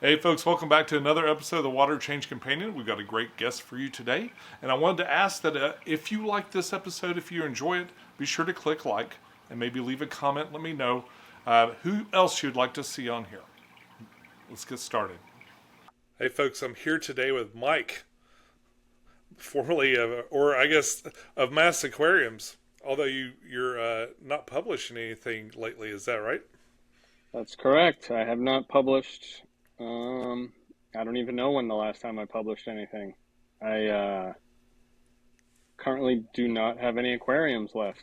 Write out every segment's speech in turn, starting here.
Hey, folks, welcome back to another episode of the Water Change Companion. We've got a great guest for you today. And I wanted to ask that if you like this episode, if you enjoy it, be sure to click like and maybe leave a comment. Let me know who else you'd like to see on here. Let's get started. Hey, folks, I'm here today with Mike, formerly of, or I guess, of Mass Aquariums. Although you're not publishing anything lately, is that right? That's correct. I have not published. I don't even know when the last time I published anything. I currently do not have any aquariums left.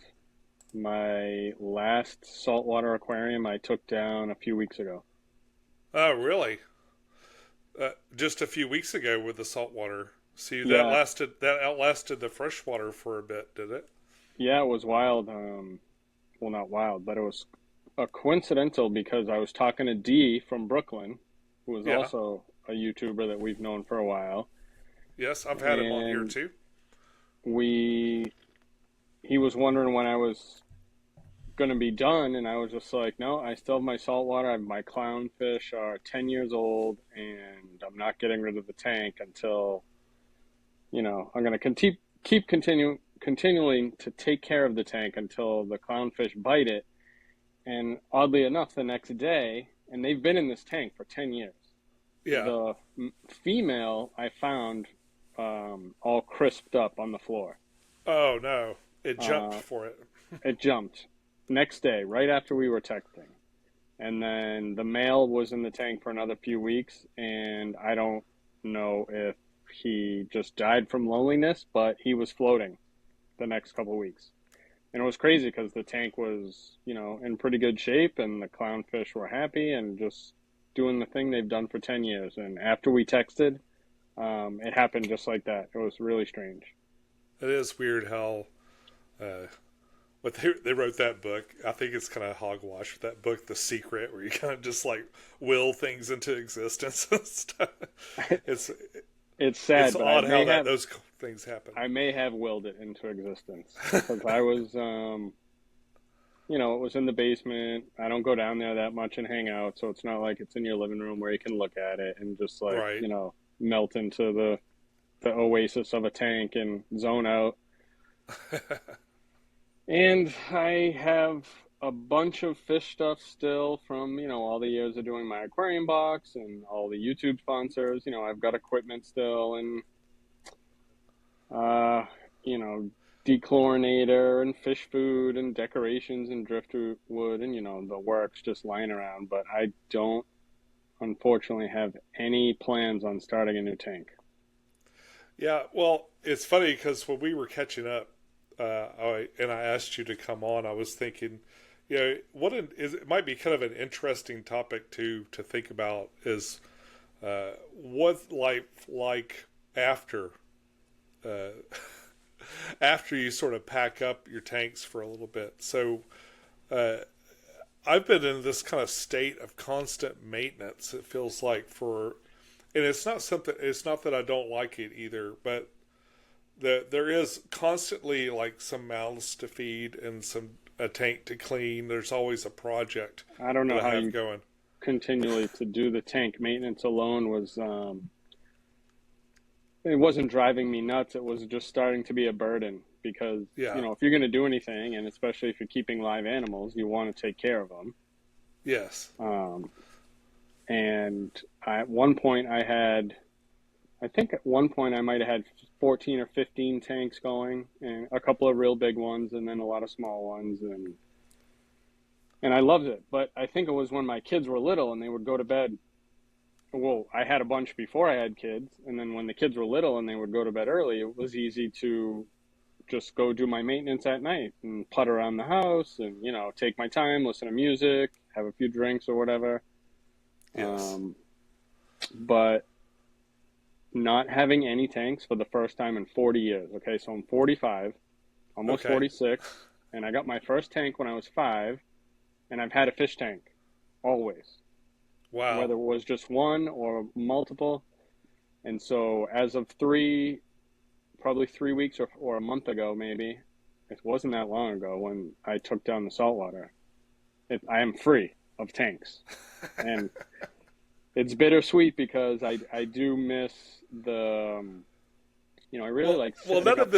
My last saltwater aquarium I took down a few weeks ago. Oh, really? Just a few weeks ago with the saltwater. See, Yeah, that outlasted the freshwater for a bit, did it? yeah, it was wild. Well, not wild, but it was a coincidental because I was talking to Dee from Brooklyn, who was Yeah. also a YouTuber that we've known for a while, Yes, I've had him on here and too. we he was wondering when I was going to be done, and I was just like, no, I still have my saltwater. I have my clownfish are 10 years old, and I'm not getting rid of the tank until I'm going to continuing to take care of the tank until the clownfish bite it. And oddly enough, the next day, and they've been in this tank for 10 years, Yeah. the female I found all crisped up on the floor. Oh no, it jumped Uh, for it. it jumped next day, right after we were texting. And then the male was in the tank for another few weeks, and I don't know if he just died from loneliness, but he was floating the next couple of weeks. And it was crazy because the tank was, in pretty good shape, and the clownfish were happy and just doing the thing they've done for 10 years. And after we texted, it happened just like that. It was really strange. It is weird how, uh, but they wrote that book. I think it's kind of hogwash with that book, The Secret, where you kind of just like will things into existence and stuff. It's It's it's sad, but odd how that those things happen. I may have willed it into existence because I was, it was in the basement. I don't go down there that much and hang out, so it's not like it's in your living room where you can look at it and just like, Right. melt into the oasis of a tank and zone out. And I have a bunch of fish stuff still from, all the years of doing my aquarium box and all the YouTube sponsors. I've got equipment still and uh, you know, dechlorinator and fish food and decorations and driftwood and the works just lying around. But I don't, unfortunately, have any plans on starting a new tank. Yeah. Well, it's funny because when we were catching up, I asked you to come on, I was thinking, it might be kind of an interesting topic to think about is what life like after uh, after you sort of pack up your tanks for a little bit. So uh, I've been in this kind of state of constant maintenance. It feels like and it's not something. It's not that I don't like it either, but there is constantly like some mouths to feed and some a tank to clean. There's always a project I don't that know I how have you going. continually to do the tank maintenance alone was, it wasn't driving me nuts. It was just starting to be a burden because, Yeah. if you're going to do anything, and especially if you're keeping live animals, you want to take care of them. Yes. Um, and at one point I think at one point I might have had 14 or 15 tanks going, and a couple of real big ones, and then a lot of small ones, and I loved it. But I think it was when my kids were little and they would go to bed. Well, I had a bunch before I had kids, and then when the kids were little and they would go to bed early, it was easy to just go do my maintenance at night and putt around the house and take my time, listen to music, have a few drinks or whatever. Yes. Um, but not having any tanks for the first time in 40 years. Okay, so I'm 45, almost Okay. 46, and I got my first tank when I was 5, and I've had a fish tank always, Wow. whether it was just one or multiple. And so as of probably 3 weeks or a month ago, maybe, it wasn't that long ago when I took down the saltwater, I am free of tanks. And it's bittersweet because I do miss the, I really Well, like well, setting up.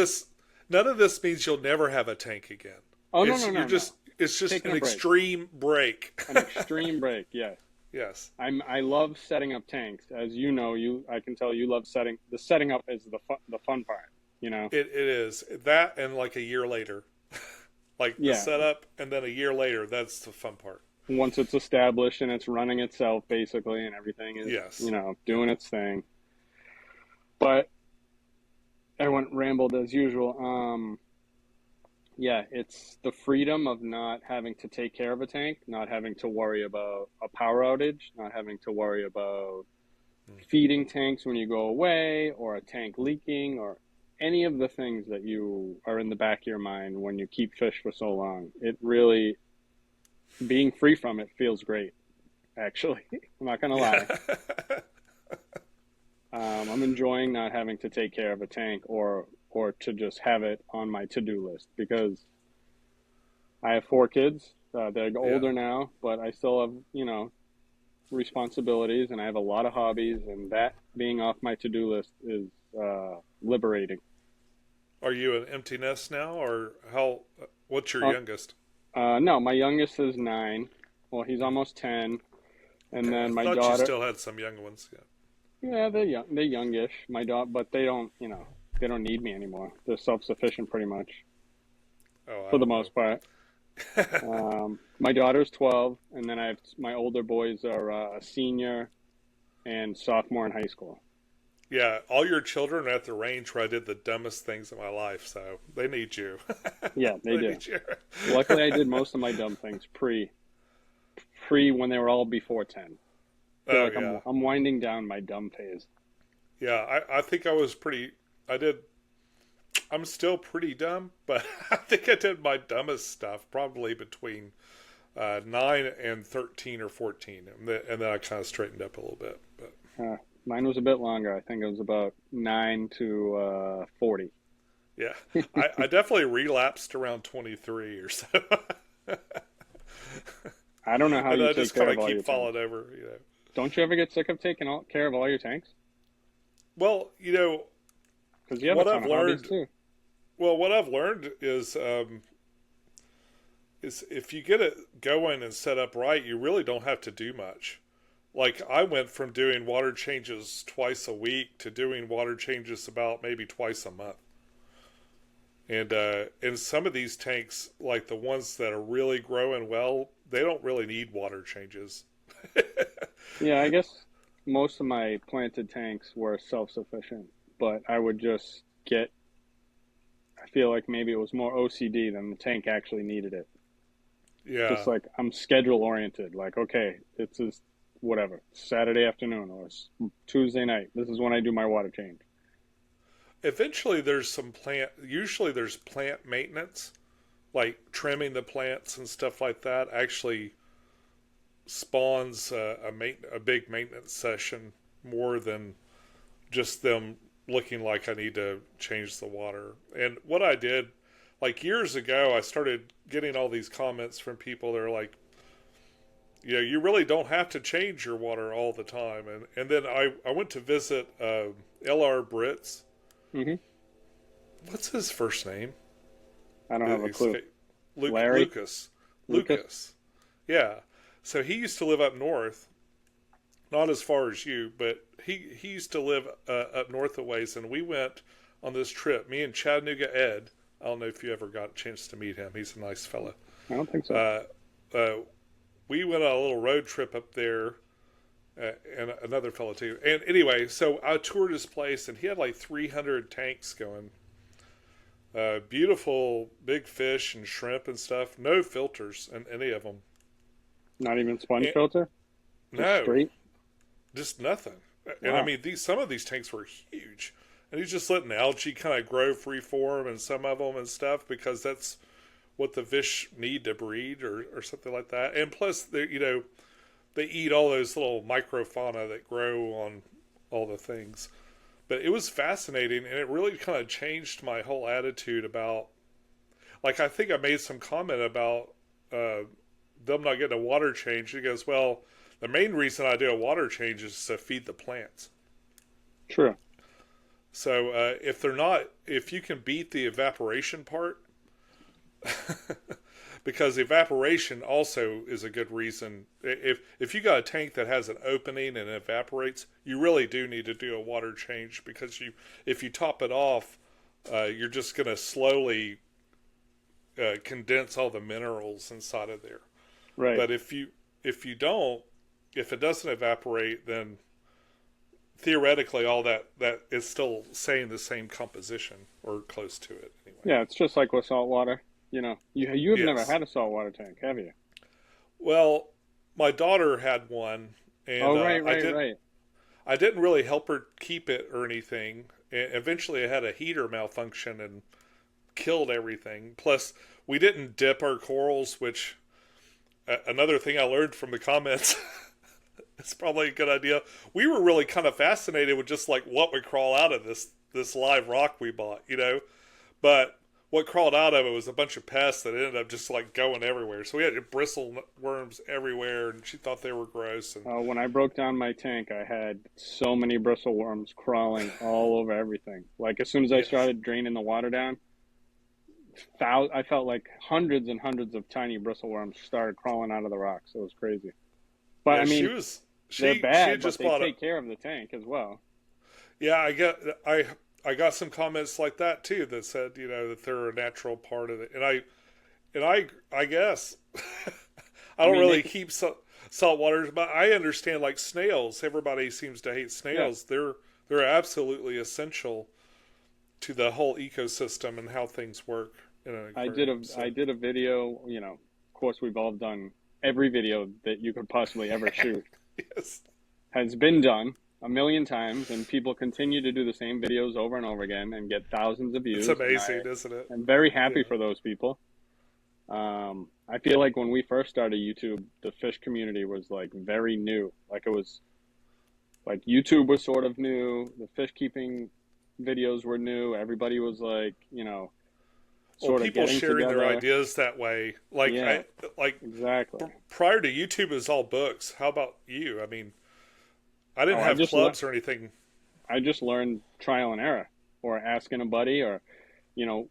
none of this means you'll never have a tank again. Oh, no, It's no, you're no, no. just it's just Taking an a break, extreme break. an extreme break. Yes. Yes, I love setting up tanks. As you know, I can tell you love setting up is the fun part, you know. it is that, and like a year later, like the Yeah, setup, and then a year later, that's the fun part. once it's established and it's running itself basically and everything is, Yes. Yep. doing its thing. But I went rambled as usual. Yeah, it's the freedom of not having to take care of a tank, not having to worry about a power outage, not having to worry about feeding tanks when you go away, or a tank leaking, or any of the things that you are in the back of your mind when you keep fish for so long. It really, being free from it feels great, actually. I'm not gonna lie. Yeah. I'm enjoying not having to take care of a tank or to just have it on my to-do list because I have 4 kids. They're Yeah. older now, but I still have, responsibilities and I have a lot of hobbies, and that being off my to-do list is liberating. Are you an empty nest now, or how? What's your Uh, youngest? no, my youngest is 9. Well, he's almost 10. And Okay, I then my thought you daughter, still had some young ones. Yeah. yeah, they're young, they're youngish. My daughter, but they don't need me anymore. They're self-sufficient pretty much Oh, I for the don't know. most part. My daughter's 12, and then I have my older boys are a senior and sophomore in high school. Yeah, all your children are at the range where I did the dumbest things in my life, so they need you. Yeah, they They do. need you. Luckily, I did most of my dumb things pre when they were all before 10. I feel Oh like yeah, I'm winding down my dumb phase. yeah. I think I was pretty. I did. I'm still pretty dumb, but I think I did my dumbest stuff probably between 9 and 13 or 14, and then I kind of straightened up a little bit. But Mine was a bit longer. I think it was about 9 to 40. yeah, I definitely relapsed around 23 or so, I don't know how and you I take just care kind of of all keep your tanks. falling over. You know. Don't you ever get sick of taking care of all your tanks? Well, Because you have a what ton I've of hobbies learned. too. Well, what I've learned is if you get it going and set up right, you really don't have to do much. Like I went from doing water changes twice a week to doing water changes about maybe twice a month. And some of these tanks, like the ones that are really growing well, they don't really need water changes. Yeah, I guess most of my planted tanks were self-sufficient, but I would just get, I feel like maybe it was more OCD than the tank actually needed it. Yeah. Just like I'm schedule oriented, like, okay, it's this, whatever, Saturday afternoon or Tuesday night. This is when I do my water change. Eventually, usually there's plant maintenance, like trimming the plants and stuff like that. Actually, spawns a big maintenance session more than just them looking like I need to change the water. And what I did, like years ago, I started getting all these comments from people that are like, you really don't have to change your water all the time. And then I went to visit L.R. Britz. Hmm. What's his first name? I don't have a clue. Larry? Lucas. Lucas? Lucas. Yeah. So he used to live up north, not as far as you, but he used to live up north a ways, and we went on this trip. Me and Chattanooga Ed. I don't know if you ever got a chance to meet him. He's a nice fella. I don't think so. Uh, uh, we went on a little road trip up there, and another fellow too. And anyway, so I toured his place, and he had like 300 tanks going. Beautiful big fish and shrimp and stuff. No filters in any of them. Not even sponge And, filter? Just no, straight? just nothing. And I Wow. mean, some of these tanks were huge, and he's just letting algae kind of grow free form in some of them and stuff because that's what the fish need to breed or something like that. And plus, they eat all those little microfauna that grow on all the things. But it was fascinating, and it really kind of changed my whole attitude about. Like, I think I made some comment about them not getting a water change. He goes, "Well, The main reason I do a water change is to feed the plants. True. So if you can beat the evaporation part, because evaporation also is a good reason. If you got a tank that has an opening and evaporates, you really do need to do a water change, because if you top it off, you're just going to slowly condense all the minerals inside of there. Right. But if it doesn't evaporate, then theoretically all that is still saying the same composition or close to it anyway. Yeah, it's just like with saltwater. You have never Yes. had a saltwater tank, have you? Well, my daughter had one, and Oh, right. I didn't really help her keep it or anything. Eventually, I had a heater malfunction and killed everything. Plus, we didn't dip our corals, which another thing I learned from the comments. It's probably a good idea. We were really kind of fascinated with just like what would crawl out of this live rock we bought, But what crawled out of it was a bunch of pests that ended up just like going everywhere. So we had bristle worms everywhere, and she thought they were gross. And When I broke down my tank, I had so many bristle worms crawling all over everything. Like as soon as I yes, started draining the water down, I felt like hundreds and hundreds of tiny bristle worms started crawling out of the rocks. It was crazy. But yeah, I she mean, was they're she had bad, but just they bought a take care of the tank as well. yeah. I got some comments like that too that said that they're a natural part of it, and I guess I I don't mean, really keep salt waters, but I understand like snails. Everybody seems to hate yeah, snails. They're absolutely essential to the whole ecosystem and how things work in an aquarium. I So did a video. Of course, we've all done every video that you could possibly ever shoot yes, has been done a million times, and people continue to do the same videos over and over again and get thousands of it's views. And amazing, isn't it? am very happy Yeah. for those people. I feel like when we first started YouTube, the fish community was like very new. Like it was like YouTube was sort of new. The fish keeping videos were new. Everybody was like, Well, sort of people getting sharing their together. ideas that way, Yeah, like exactly. prior to YouTube, it was all books. How about you? I mean, I Oh, didn't have clubs or anything. I just learned trial and error or asking a buddy or, you know,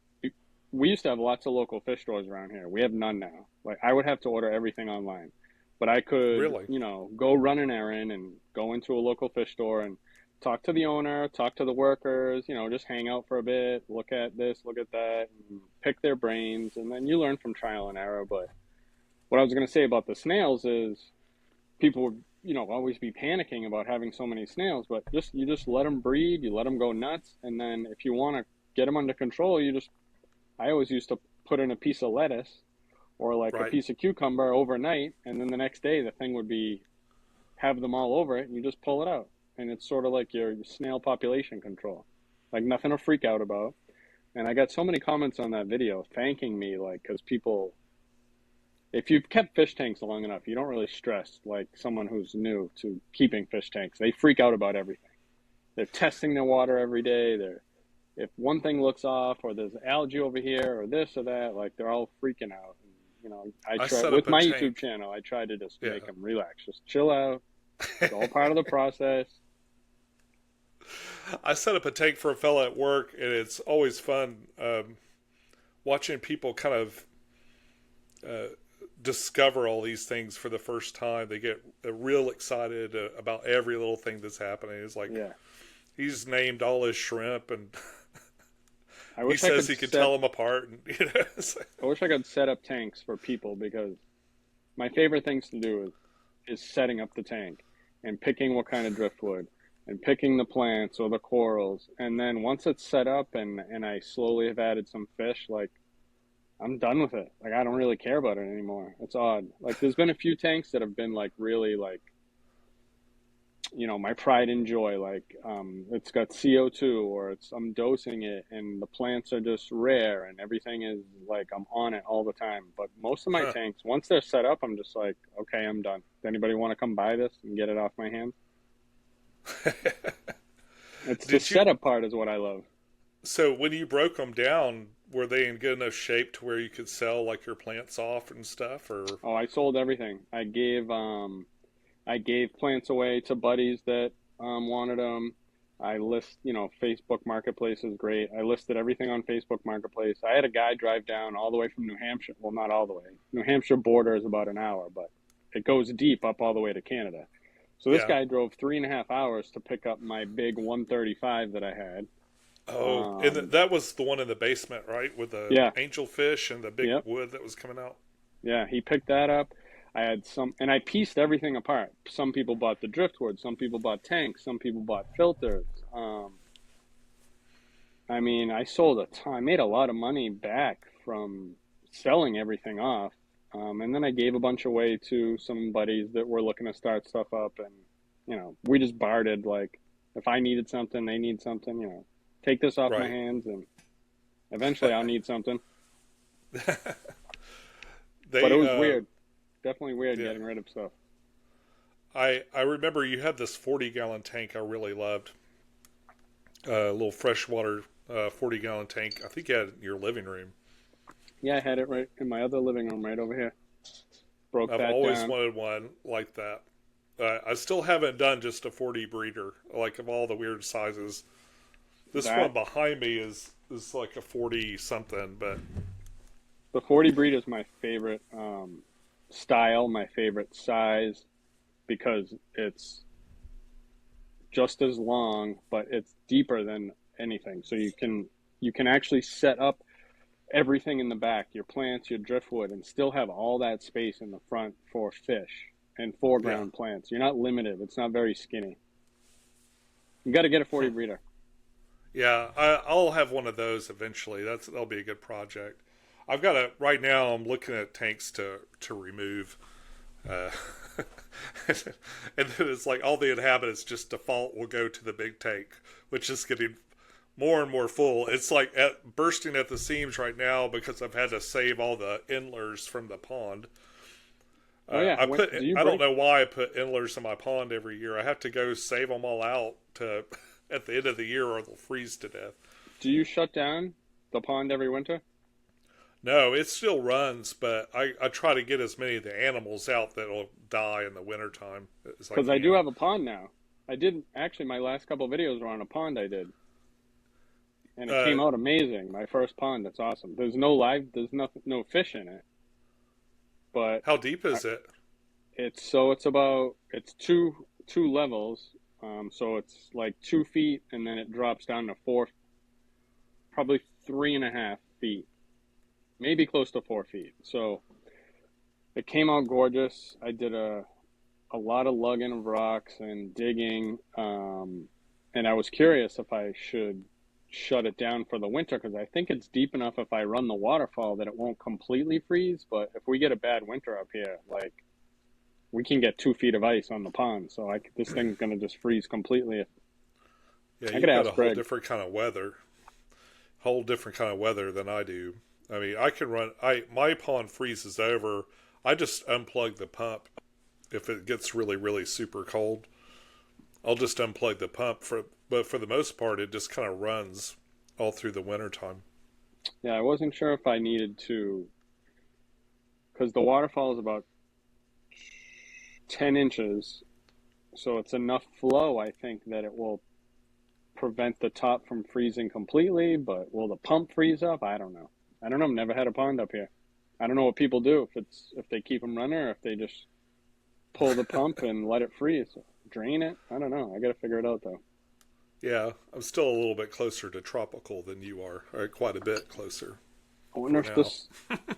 we used to have lots of local fish stores around here. We have none now. Like I would have to order everything online, but I could, Really? go run an errand and go into a local fish store and talk to the owner, talk to the workers, just hang out for a bit, look at this, look at that, and pick their brains. And then you learn from trial and error. But what I was going to say about the snails is people would, always be panicking about having so many snails, but you just let them breed, you let them go nuts, and then if you want to get them under control, I always used to put in a piece of lettuce or like a Right. piece of cucumber overnight, and then the next day the thing would have them all over it, and you just pull it out, and it's sort of like your snail population control, like nothing to freak out about. And I got so many comments on that video thanking me, like because people, if you've kept fish tanks long enough, you don't really stress like someone who's new to keeping fish tanks. They freak out about everything. They're testing their water every day. If one thing looks off or there's algae over here or this or that, like they're all freaking out. And, I I try set with up a my YouTube tank. channel. I try to just Yeah. make them relax, just chill out. It's all part of the process. I set up a tank for a fella at work, and it's always fun watching people kind of uh, discover all these things for the first time. They get real excited about every little thing that's happening. It's like Yeah, he's named all his shrimp, and I he wish I says could he can set. tell them apart. And it's like, I wish I could set up tanks for people because my favorite things to do is setting up the tank and picking what kind of driftwood and picking the plants or the corals. And then once it's set up and I slowly have added some fish, like I'm done with it. Like I don't really care about it anymore. It's odd. Like there's been a few tanks that have been like really like, my pride and joy. Like it's got CO2 or I'm dosing it and the plants are just rare and everything is like I'm on it all the time. But most of my huh. tanks, once they're set up, I'm just like, okay, I'm done. Does anybody want to come buy this and get it off my hands? It's the Did you? setup part is what I love. So when you broke them down, were they in good enough shape to where you could sell like your plants off and stuff? Or Oh, I sold everything. I gave plants away to buddies that wanted them. I list, Facebook Marketplace is great. I listed everything on Facebook Marketplace. I had a guy drive down all the way from New Hampshire. Well, not all the way. New Hampshire border is about an hour, but it goes deep up all the way to Canada. So this Yeah. guy drove 3.5 hours to pick up my big 135 that I had. Oh, and Um, that was the one in the basement, right? With the yeah, angelfish and the big yep, wood that was coming out. yeah. He picked that up. I had some, and I pieced everything apart. Some people bought the driftwood. Some people bought tanks. Some people bought filters. I mean, I sold a ton. I made a lot of money back from selling everything off. And then I gave a bunch away to some buddies that were looking to start stuff up. And, we just bartered. Like, if I needed something, they need something, take this off my Right. hands and eventually I'll need something. But it They, was weird. Definitely weird yeah. getting rid of stuff. I remember you had this 40-gallon tank I really loved. A little freshwater 40-gallon tank. I think you had it in your living room. Yeah, I had it right in my other living room right over here. Broke I've that always down. wanted one like that. I still haven't done just a 40 breeder, like of all the weird sizes. This one That behind me is like a 40 something, but The 40 breed is my favorite style, my favorite size because it's just as long, but it's deeper than anything. So you can actually set up everything in the back, your plants, your driftwood, and still have all that space in the front for fish and yeah. foreground plants. You're not limited. It's not very skinny. You got to get a 40 breeder. Yeah, I'll have one of those eventually. That'll be a good project. I've got a right now. I'm looking at tanks to remove, uh, and then it's like all the inhabitants just default will go to the big tank, which is getting more and more full. It's like bursting at the seams right now because I've had to save all the endlers from the pond. Oh yeah, do you I don't break? know why I put endlers in my pond every year. I have to go save them all out to at the end of the year or they'll freeze to death. Do you shut down the pond every winter? No, it still runs, but I try to get as many of the animals out that'll die in the wintertime as I Because I do can. have a pond now. I did actually. My last couple of videos were on a pond I did, and it Uh, came out amazing. My first pond. That's awesome. There's nothing, no fish in it, but how deep I, is it? it's two levels. So it's like 2 feet, and then it drops down to four, probably 3.5 feet, maybe close to 4 feet. So it came out gorgeous. I did a lot of lugging of rocks and digging. And I was curious if I should shut it down for the winter because I think it's deep enough if I run the waterfall that it won't completely freeze. But if we get a bad winter up here, like we can get 2 feet of ice on the pond. So this thing's gonna just freeze completely. Yeah, I could you've got a ask whole Greg. different kind of weather, whole different kind of weather than I do. I mean, I can run. I my pond freezes over. I just unplug the pump if it gets really super cold. I'll just unplug the pump but for the most part, it just kind of runs all through the wintertime. Yeah, I wasn't sure if I needed to because the waterfall is about 10 inches, so it's enough flow. I think that it will prevent the top from freezing completely, but will the pump freeze up? I don't know. I don't know. I've never had a pond up here. I don't know what people do if they keep them running or if they just pull the pump and let it freeze, drain it. I don't know. I got to figure it out though. Yeah, I'm still a little bit closer to tropical than you are, or quite a bit closer I wonder for if now. this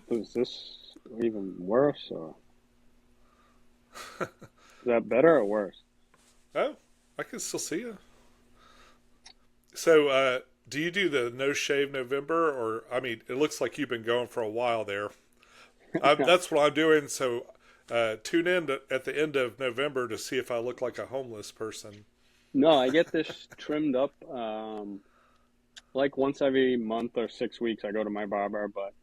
is this even worse or is that better or worse? Oh, I can still see you. So, do you do the no shave November, or I mean, it looks like you've been going for a while there. That's what I'm doing. So, tune in at the end of November to see if I look like a homeless person. No, I get this trimmed up like once every month or 6 weeks. I go to my barber, but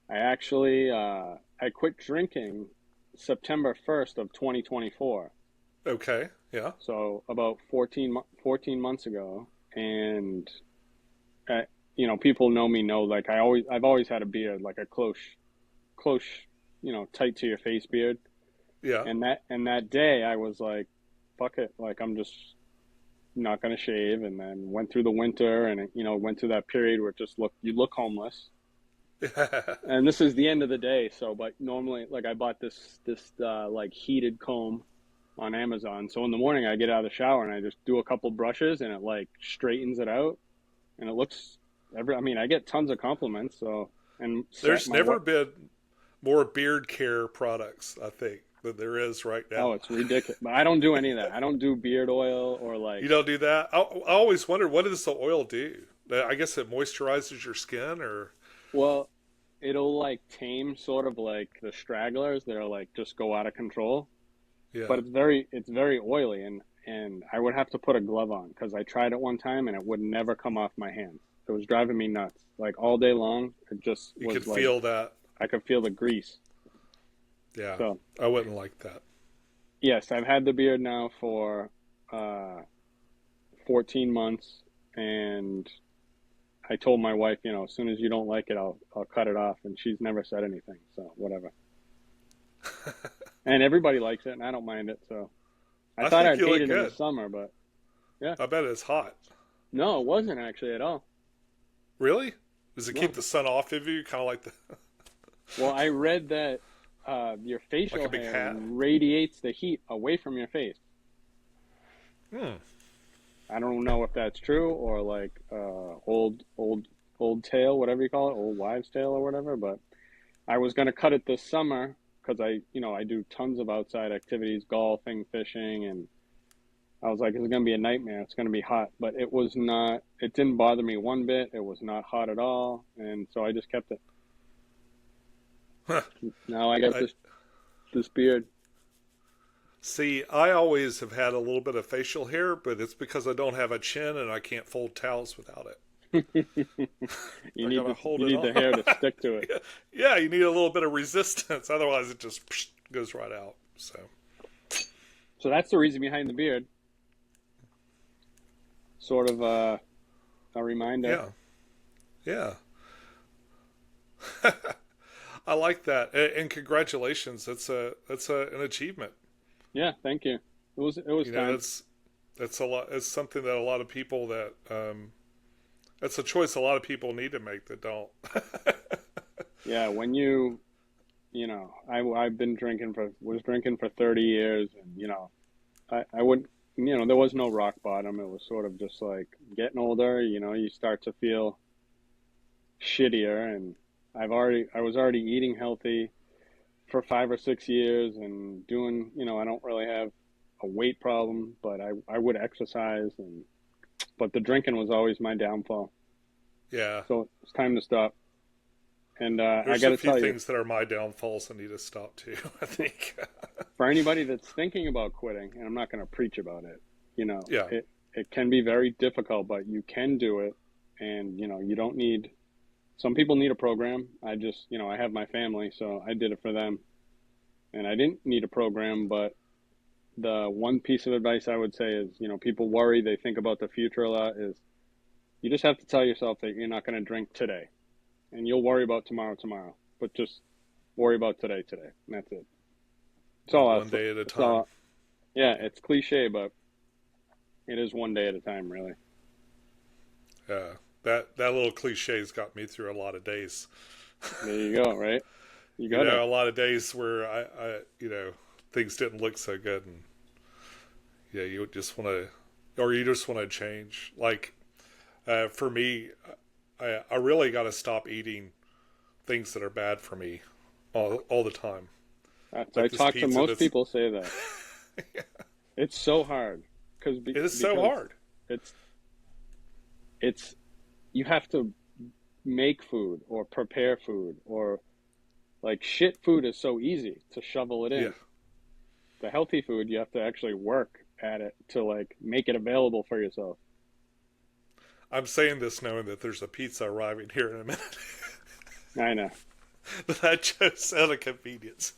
I actually I quit drinking September 1st of 2024. Okay, yeah, So about 14 months ago, and uh, people know like I've always had a beard, like a close, tight to your face beard. Yeah. And that day I was like, fuck it, like I'm just not gonna shave, and then went through the winter, and went through that period where it just you look homeless. And this is the end of the day, so but normally like I bought this like heated comb on Amazon. So in the morning I get out of the shower and I just do a couple brushes and it like straightens it out, and it looks I mean, I get tons of compliments. So and set There's my never what been more beard care products, I think, than there is right Oh, now. it's ridiculous. But I don't do any of that. I don't do beard oil or You like, don't do that? I always wonder, what does the oil do? I guess it moisturizes your skin, or well, it'll like tame sort of like the stragglers that are like just go out of control. yeah, But it's very oily, and I would have to put a glove on because I tried it one time and it would never come off my hands. It was driving me nuts. Like all day long, it just you could was like feel that. I could feel the grease. Yeah, So I wouldn't like that. yes, I've had the beard now for 14 months, and I told my wife, as soon as you don't like it, I'll cut it off, and she's never said anything. So whatever. And everybody likes it, and I don't mind it. So I I thought think I'd you hate look it in the good. summer, but yeah, I bet it's hot. no, it wasn't actually at all. Really? Does it keep No. the sun off of you? Kind of like the Well, I read that your like a facial big hair hat. radiates the heat away from your face. Hmm. I don't know if that's true or like old tale, whatever you call it, old wives' tale or whatever. But I was gonna cut it this summer because I do tons of outside activities, golfing, fishing, and I was like, it's gonna be a nightmare. It's gonna be hot, but it was not. It didn't bother me one bit. It was not hot at all, and so I just kept it. Huh. Now I got I this beard. see. I always have had a little bit of facial hair, but it's because I don't have a chin and I can't fold towels without it. You I need gotta the hold you it need the on. hair to stick to it. Yeah, you need a little bit of resistance, otherwise it just goes right out. So So that's the reason behind the beard. Sort of a reminder. yeah, yeah. I like that, and congratulations. That's an achievement. Yeah, thank you. It was You know, time. that's a lot. It's something that a lot of people that that's a choice a lot of people need to make that don't. Yeah, when I've been was drinking for 30 years, and I would there was no rock bottom. It was sort of just like getting older, you start to feel shittier, and I was already eating healthy for 5 or 6 years and doing, I don't really have a weight problem, but I would exercise, but the drinking was always my downfall. Yeah, So it's time to stop. And I there's got a to few tell you, things that are my downfalls that need to stop too. I think. for anybody that's thinking about quitting, and I'm not going to preach about it, Yeah, it can be very difficult, but you can do it. And, you don't need, some people need a program. I just, I have my family, so I did it for them. And I didn't need a program, but the one piece of advice I would say is, people worry, they think about the future a lot, is you just have to tell yourself that you're not going to drink today. And you'll worry about tomorrow. But just worry about today. And that's it. one day at a It's time. all, yeah, it's cliche, but it is one day at a time, really. Yeah, that little cliche's got me through a lot of days. There you go, right? You You got know, it. a lot of days where things didn't look so good, and yeah, you just want to, or you just want to change. Like for me, I really got to stop eating things that are bad for me all the time. I Like this talk to pizza most that's people say that. It's so hard it is so because hard. it's it's you have to make food or prepare food, or like shit food is so easy to shovel it Yeah, in. The healthy food, you have to actually work at it to like make it available for yourself. I'm saying this knowing that there's a pizza arriving here in a minute. I know. But that just out of convenience.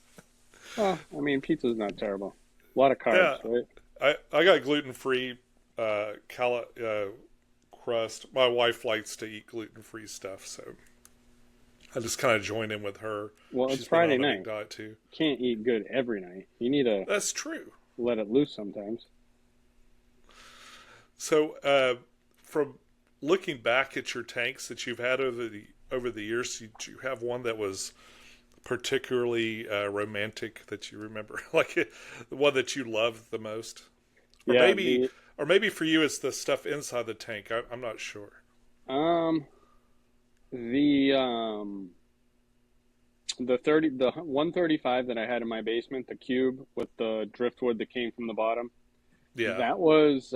Well, I mean, pizza's not terrible. A lot of carbs, Yeah, right? I got gluten free crust. My wife likes to eat gluten free stuff, so I just kind of join in with her. Well, it's She's been Friday on a big night. diet too. Can't eat good every night. You need to That's true. let it loose sometimes. So, from looking back at your tanks that you've had over the years, did you have one that was particularly romantic that you remember, like the one that you loved the most, or Yeah, maybe for you it's the stuff inside the tank. I'm not sure. um the 135 that I had in my basement, the cube with the driftwood that came from the bottom, Yeah. that was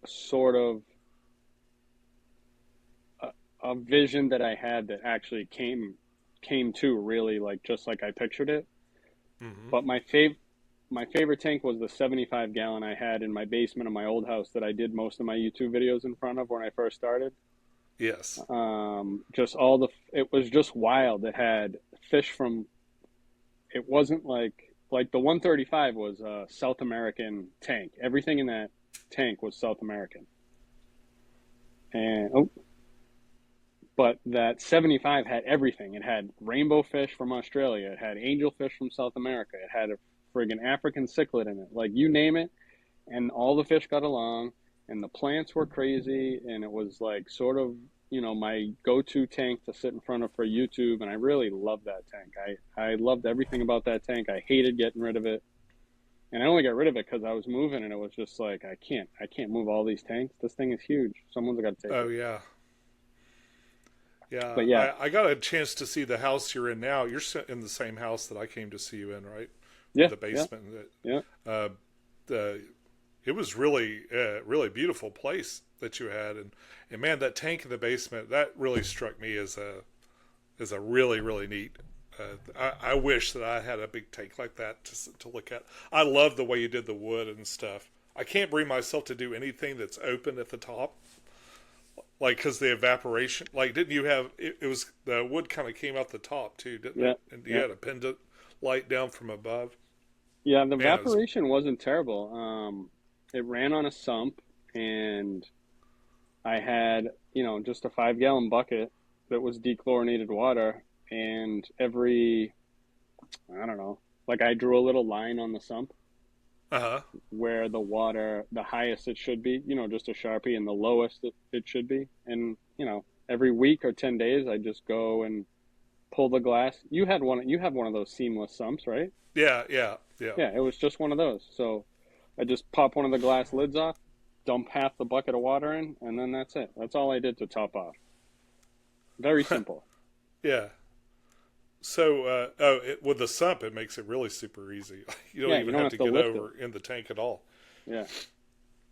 sort of a vision that I had that actually came to really, like, just like I pictured it. Hmm. But my favorite tank was the 75 gallon I had in my basement of my old house that I did most of my YouTube videos in front of when I first started. Yes. Just it was just wild. It had fish from, it wasn't like the 135 was a South American tank. Everything in that tank was South American. And but that 75 had everything. It had rainbow fish from Australia. It had angelfish from South America. It had a friggin' African cichlid in it. Like, you name it, and all the fish got along, and the plants were crazy, and it was like sort of, my go-to tank to sit in front of for YouTube, and I really loved that tank. I loved everything about that tank. I hated getting rid of it. And I only got rid of it because I was moving, and it was just like, I can't move all these tanks. This thing is huge. Someone's got to take Oh it. yeah. Yeah, But yeah, I got a chance to see the house you're in now. You're in the same house that I came to see you in, right? yeah, The yeah, basement. yeah. Uh, the it was really really beautiful place that you had, and man, that tank in the basement, that really struck me as a really really neat. I wish that I had a big tank like that to look at. I love the way you did the wood and stuff. I can't bring myself to do anything that's open at the top, like, because the evaporation. Like, didn't you have it was the wood kind of came out the top too, didn't Yeah, it? And you yeah, had a pendant light down from above. yeah. The Man, it was evaporation wasn't terrible. It ran on a sump, and I had, just a 5 gallon bucket that was dechlorinated water, and I don't know, like, I drew a little line on the sump uh huh. where the water, the highest it should be, just a Sharpie, and the lowest it should be. And, every week or 10 days, I just go and pull the glass. You have one of those seamless sumps, right? Yeah, yeah, yeah. Yeah, it was just one of those. So I just pop one of the glass lids off, dump half the bucket of water in, and then that's it. That's all I did to top off. Very simple. Yeah. So, with the sump, it makes it really super easy. You don't Yeah, you even don't have have to to get lift it. over in the tank at all. Yeah.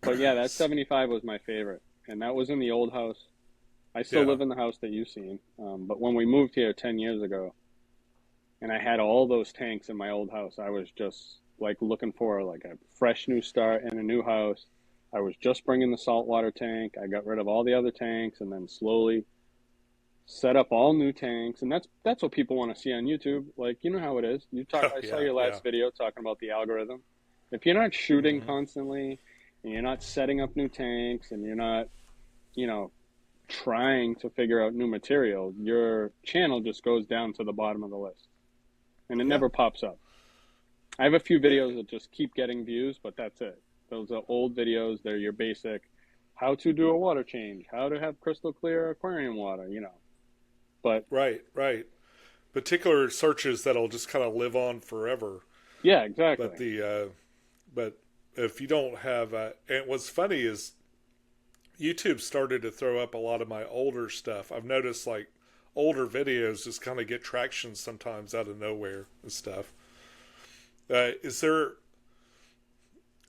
But yeah, that 75 was my favorite. And that was in the old house. I still Yeah. live in the house that you've seen. But when we moved here 10 years ago, and I had all those tanks in my old house, I was just like looking for like a fresh new start in a new house. I was just bringing the saltwater tank. I got rid of all the other tanks, and then slowly set up all new tanks. And that's what people want to see on YouTube. Like, you know how it is. I saw Yeah, your yeah. last video talking about the algorithm. If you're not shooting Hmm. constantly, and you're not setting up new tanks, and you're not, you know, trying to figure out new material, your channel just goes down to the bottom of the list, and it Yeah. never pops up. I have a few Yeah. videos that just keep getting views, but that's it. Those are old videos. They're your basic how to do a water change, how to have crystal clear aquarium water. But Right, right. Particular searches that'll just kind of live on forever. yeah, But exactly. but if you don't have, and what's funny is YouTube started to throw up a lot of my older stuff. I've noticed like older videos just kind of get traction sometimes out of nowhere and stuff. Uh, is there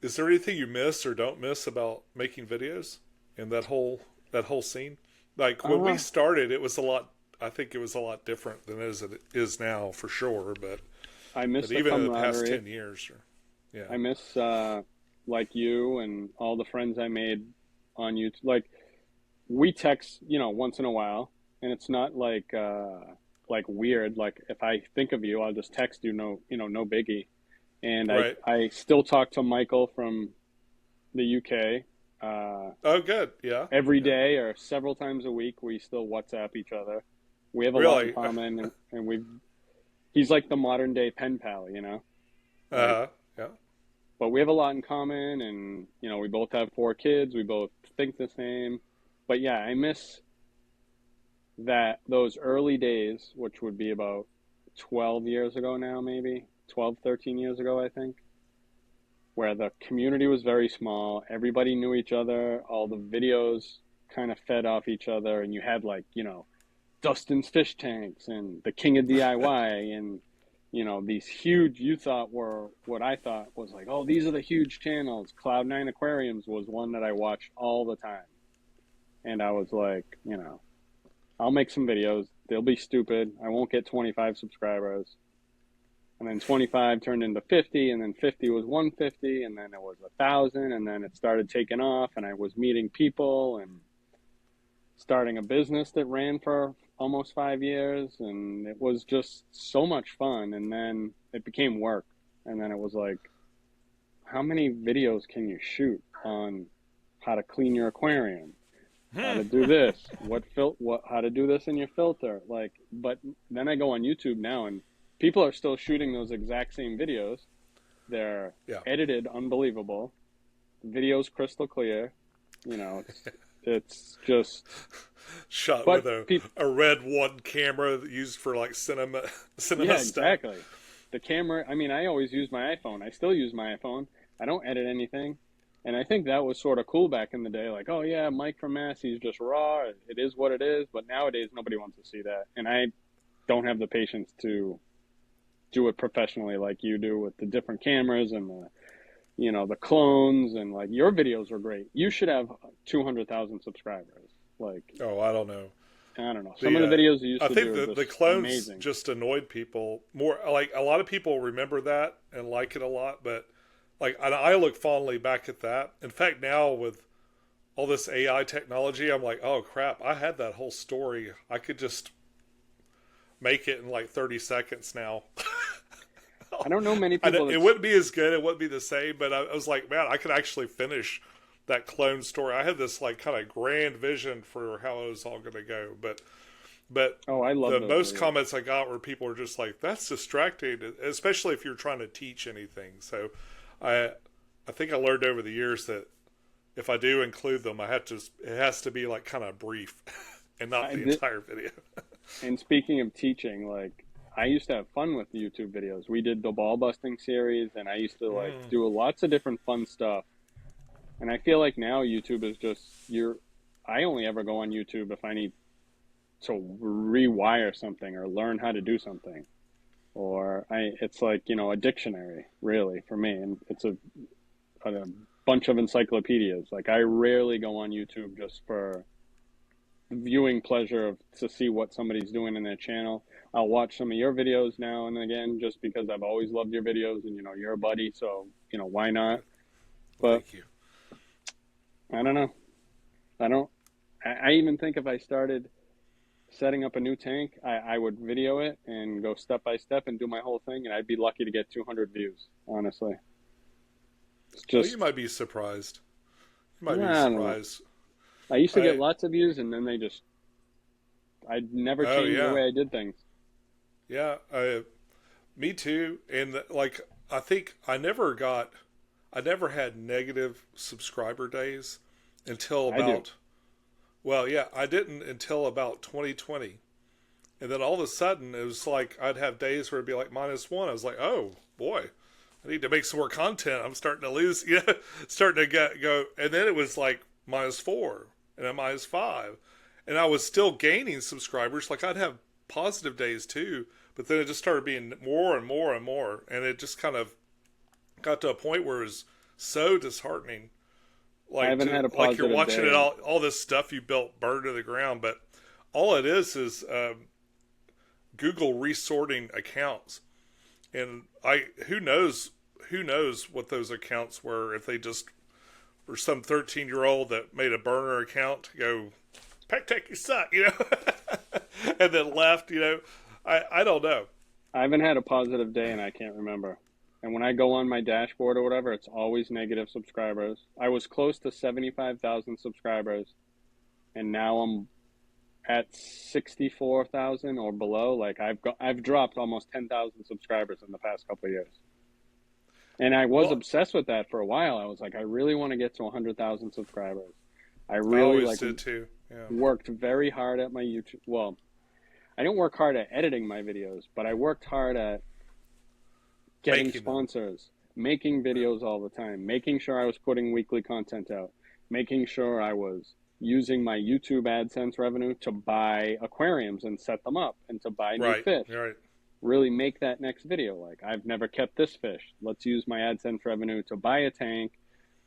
is there anything you miss or don't miss about making videos in that whole scene? Like when we Uh, started, it was a lot. I think it was a lot different than as it is now, for sure. I miss But the even in the past camaraderie. 10 years, yeah. I miss like you and all the friends I made on YouTube. Like, we text, once in a while, and it's not like weird. Like, if I think of you, I'll just text you. No, no biggie. And I Right. I still talk to Michael from the UK Oh, good. Yeah. every Yeah. day or several times a week. We still WhatsApp each other, We have a lot in Really? common, and he's like the modern day pen pal, you know? Like, Yeah. but we have a lot in common, and we both have 4 kids. We both think the same. But yeah, I miss those early days, which would be about 12 years ago now, maybe 12, 13 years ago, I think, where the community was very small. Everybody knew each other. All the videos kind of fed off each other, and you had like, Dustin's Fish Tanks and the King of DIY and these huge, you thought were what I thought was like, oh, these are the huge channels. Cloud9 Aquariums was one that I watched all the time. And I was like, I'll make some videos. They'll be stupid. I won't get 25 subscribers. And then 25 turned into 50, and then 50 was 150, and then it was 1,000, and then it started taking off, and I was meeting people and starting a business that ran for almost 5 years, and it was just so much fun. And then it became work, and then it was like, how many videos can you shoot on how to clean your aquarium, how to do this, how to do this in your filter? Like, but then I go on YouTube now, and people are still shooting those exact same videos. They're edited unbelievable, videos crystal clear. It's just shot with a red one camera used for like cinema yeah, stuff. exactly. The camera, I mean, I always use my iPhone. I still use my iPhone. I don't edit anything. And I think that was sort of cool back in the day. Like, oh yeah, Mike from Massey's just raw. It is what it is. But nowadays, nobody wants to see that. And I don't have the patience to do it professionally like you do with the different cameras and the clones. And like, your videos are great. You should have 200,000 subscribers. Like, oh, I don't know. Some of the videos you used to do. I think the clones amazing. Just annoyed people more. Like, a lot of people remember that and like it a lot, but like, I look fondly back at that. In fact, now with all this AI technology, I'm like, oh crap, I had that whole story. I could just make it in like 30 seconds now. I don't know many people. It wouldn't be as good. It wouldn't be the same, but I was like, man, I could actually finish that clone story. I had this like kind of grand vision for how it was all going to go, but oh, I love the most videos. Comments I got were people were just like, that's distracting, especially if you're trying to teach anything. So I think I learned over the years that if I do include them, it has to be like kind of brief and not the entire video. And speaking of teaching, like, I used to have fun with the YouTube videos. We did the ball busting series, and I used to like do lots of different fun stuff. And I feel like now YouTube is just I only ever go on YouTube if I need to rewire something or learn how to do something, or it's like a dictionary really for me, and it's a bunch of encyclopedias. Like, I rarely go on YouTube just for viewing pleasure to see what somebody's doing in their channel. I'll watch some of your videos now and again just because I've always loved your videos, and you're a buddy, so why not? But thank you. I don't know. I even think if I started setting up a new tank, I would video it and go step by step and do my whole thing, and I'd be lucky to get 200 views, honestly. It's just, well, you might be surprised. You might be surprised. I used to get lots of views, and then I'd never changed the way I did things. Yeah, me too. And like, I think I never had negative subscriber days until about, I didn't until about 2020. And then all of a sudden it was like, I'd have days where it'd be like -1. I was like, oh boy, I need to make some more content. I'm starting to lose, starting to go. And then it was like -4 and then -5. And I was still gaining subscribers. Like, I'd have positive days too, but then it just started being more and more and more. And it just kind of got to a point where it was so disheartening. Like, I haven't had a positive you're watching day. it all this stuff you built burned to the ground, but all it is Google resorting accounts. And who knows what those accounts were, if they just were some 13-year-old that made a burner account to go, Pack Tech, you suck, and then left, I don't know. I haven't had a positive day, and I can't remember. And when I go on my dashboard or whatever, it's always negative subscribers. I was close to 75,000 subscribers, and now I'm at 64,000 or below, like I've dropped almost 10,000 subscribers in the past couple of years. And I was Well, obsessed with that for a while. I was like, I really want to get to 100,000 subscribers. I I really always like did too. Yeah. worked very hard at my YouTube. Well, I didn't work hard at editing my videos, but I worked hard at getting Making them. sponsors, making videos all the time, making sure I was putting weekly content out, making sure I was using my YouTube AdSense revenue to buy aquariums and set them up and to buy new Right. fish. Right. Really make that next video. Like, I've never kept this fish. Let's use my AdSense revenue to buy a tank,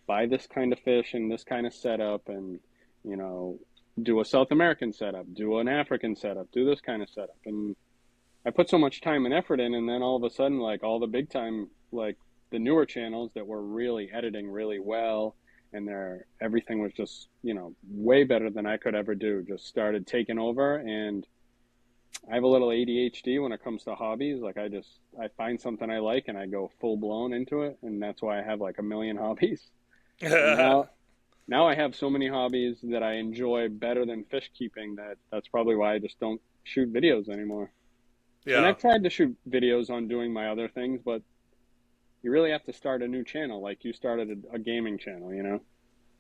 buy this kind of fish and this kind of setup, and, you know, do a South American setup, do an African setup, do this kind of setup. And I put so much time and effort in, and then all of a sudden, like, all the big time, like the newer channels that were really editing really well, and everything was just, you know, way better than I could ever do, just started taking over. And I have a little ADHD when it comes to hobbies. Like, I find something I like and I go full blown into it, and that's why I have like a million hobbies. And now I have so many hobbies that I enjoy better than fish keeping, that's probably why I just don't shoot videos anymore. And Yeah. I've tried to shoot videos on doing my other things, but you really have to start a new channel. Like, you started a gaming channel, you know?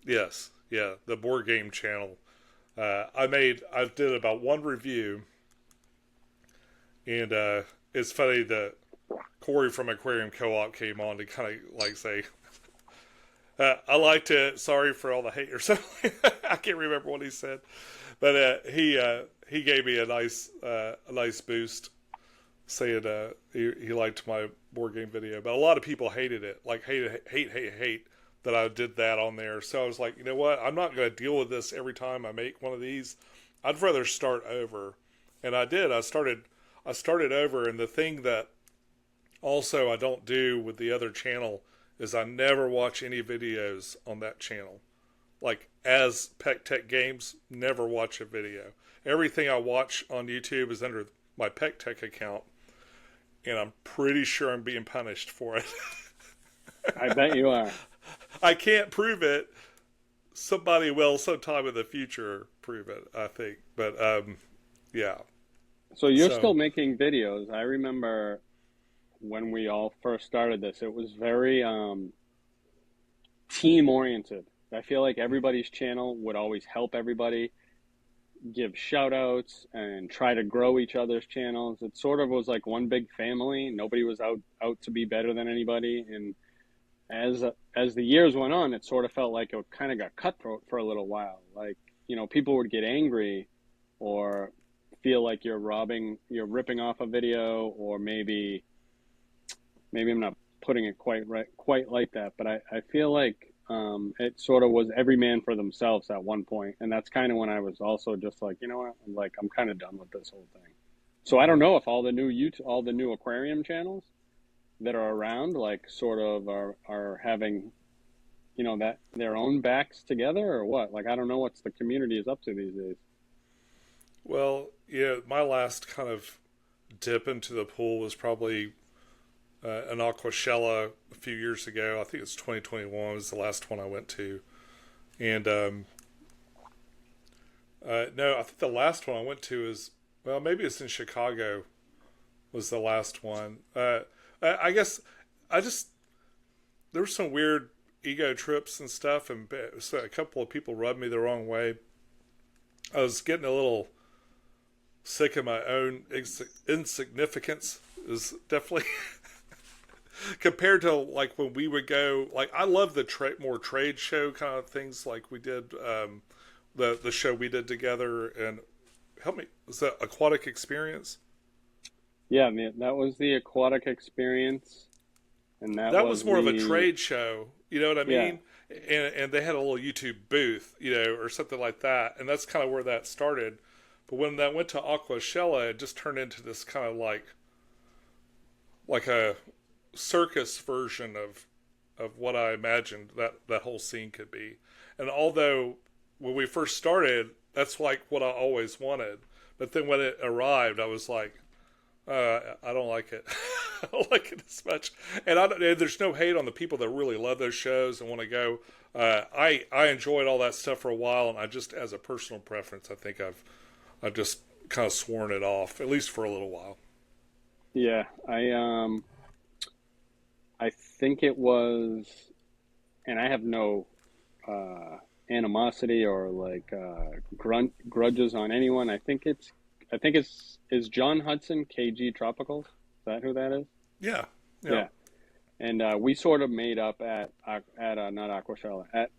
Yes. Yeah. The board game channel. I did about one review, and it's funny that Corey from Aquarium Co-op came on to kind of like say, I liked it. Sorry for all the hate or something. I can't remember what he said, but he gave me a nice boost, saying he liked my board game video. But a lot of people hated it, like hate that I did that on there. So I was like, you know what? I'm not going to deal with this every time I make one of these. I'd rather start over, and I did. I started over, and the thing that also I don't do with the other channel is I never watch any videos on that channel. Like, as Peck Tech Games, never watch a video. Everything I watch on YouTube is under my Peck Tech account, and I'm pretty sure I'm being punished for it. I bet you are. I can't prove it. Somebody will sometime in the future prove it, I think. But yeah. So you're So still making videos. I remember when we all first started this, it was very team oriented. I feel like everybody's channel would always help everybody, give shout outs, and try to grow each other's channels. It sort of was like one big family. Nobody was out to be better than anybody. And as the years went on, it sort of felt like it kind of got cutthroat for a little while. Like, you know, people would get angry or feel like you're ripping off a video, or maybe I'm not putting it quite like that, but I feel like it sort of was every man for themselves at one point, and that's kind of when I was also just like, you know what, I'm kind of done with this whole thing. So I don't know if all the new aquarium channels that are around, like, sort of are having, you know, that their own backs together or what. Like, I don't know what the community is up to these days. well, yeah, my last kind of dip into the pool was probably an aquashella a few years ago. I think it's 2021 was the last one I went to, and no, I think the last one I went to is, well, maybe it's in Chicago. Was the last one. I guess I just there were some weird ego trips and stuff, and so a couple of people rubbed me the wrong way. I was getting a little sick of my own insignificance. Is definitely compared to like when we would go. Like, I love the more trade show kind of things, like we did the show we did together. And help me, was that Aquatic Experience? Yeah, man, that was the aquatic experience, and that That was was more of a the trade show, you know what I yeah. mean? And they had a little YouTube booth, you know, or something like that, and that's kind of where that started. But when that went to Aquashella, it just turned into this kind of like a circus version of what I imagined that whole scene could be. And although when we first started, that's like what I always wanted, but then when it arrived, I was like, I don't like it. I don't like it as much. And there's no hate on the people that really love those shows and want to go. I enjoyed all that stuff for a while, and I just, as a personal preference, I think I've just kind of sworn it off, at least for a little while. Yeah, I think it was, and I have no uh, animosity or like grudges on anyone. I think it's is John Hudson KG Tropicals. Is that who that is? Yeah, yeah. Yeah, and we sort of made up at not Aquashella at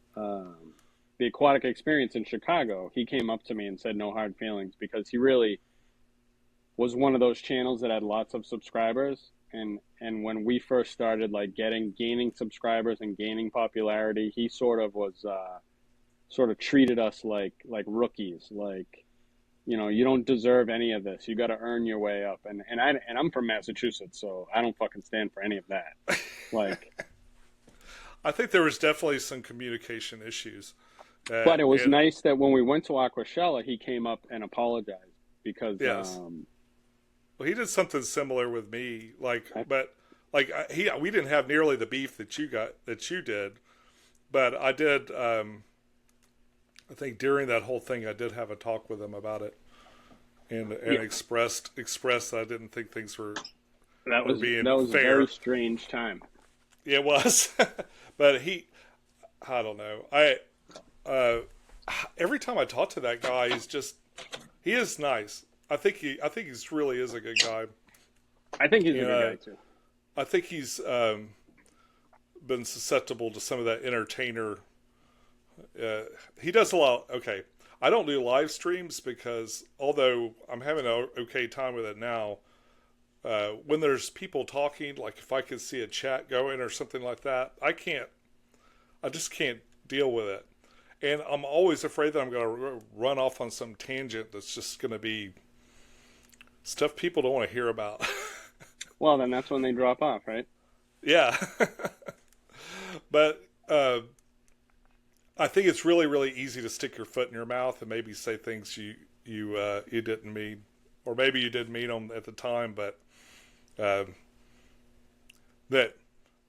the Aquatic Experience in Chicago. He came up to me and said no hard feelings because he really was one of those channels that had lots of subscribers, and when we first started like gaining subscribers and gaining popularity, he sort of was sort of treated us like rookies, you know, you don't deserve any of this, you got to earn your way up, and I'm from Massachusetts, so I don't fucking stand for any of that. Like, I think there was definitely some communication issues. but it was And nice that when we went to Aquashella, he came up and apologized because yes, well, he did something similar with me. Like, but like we didn't have nearly the beef that you did, but I did. I think during that whole thing, I did have a talk with him about it, and yeah, expressed that I didn't think things were that being was a fair. very strange time. It was, but I don't know. Uh, every time I talk to that guy, he is nice. I think he's really is a good guy. I think he's a And, good guy too. I think he's been susceptible to some of that entertainer. He does a lot. Okay, I don't do live streams because although I'm having an okay time with it now, when there's people talking, like if I could see a chat going or something like that, I just can't deal with it. And I'm always afraid that I'm going to run off on some tangent that's just going to be stuff people don't want to hear about. Well, then that's when they drop off, right? Yeah. But I think it's really, really easy to stick your foot in your mouth and maybe say things you didn't mean, or maybe you did mean them at the time, but uh, that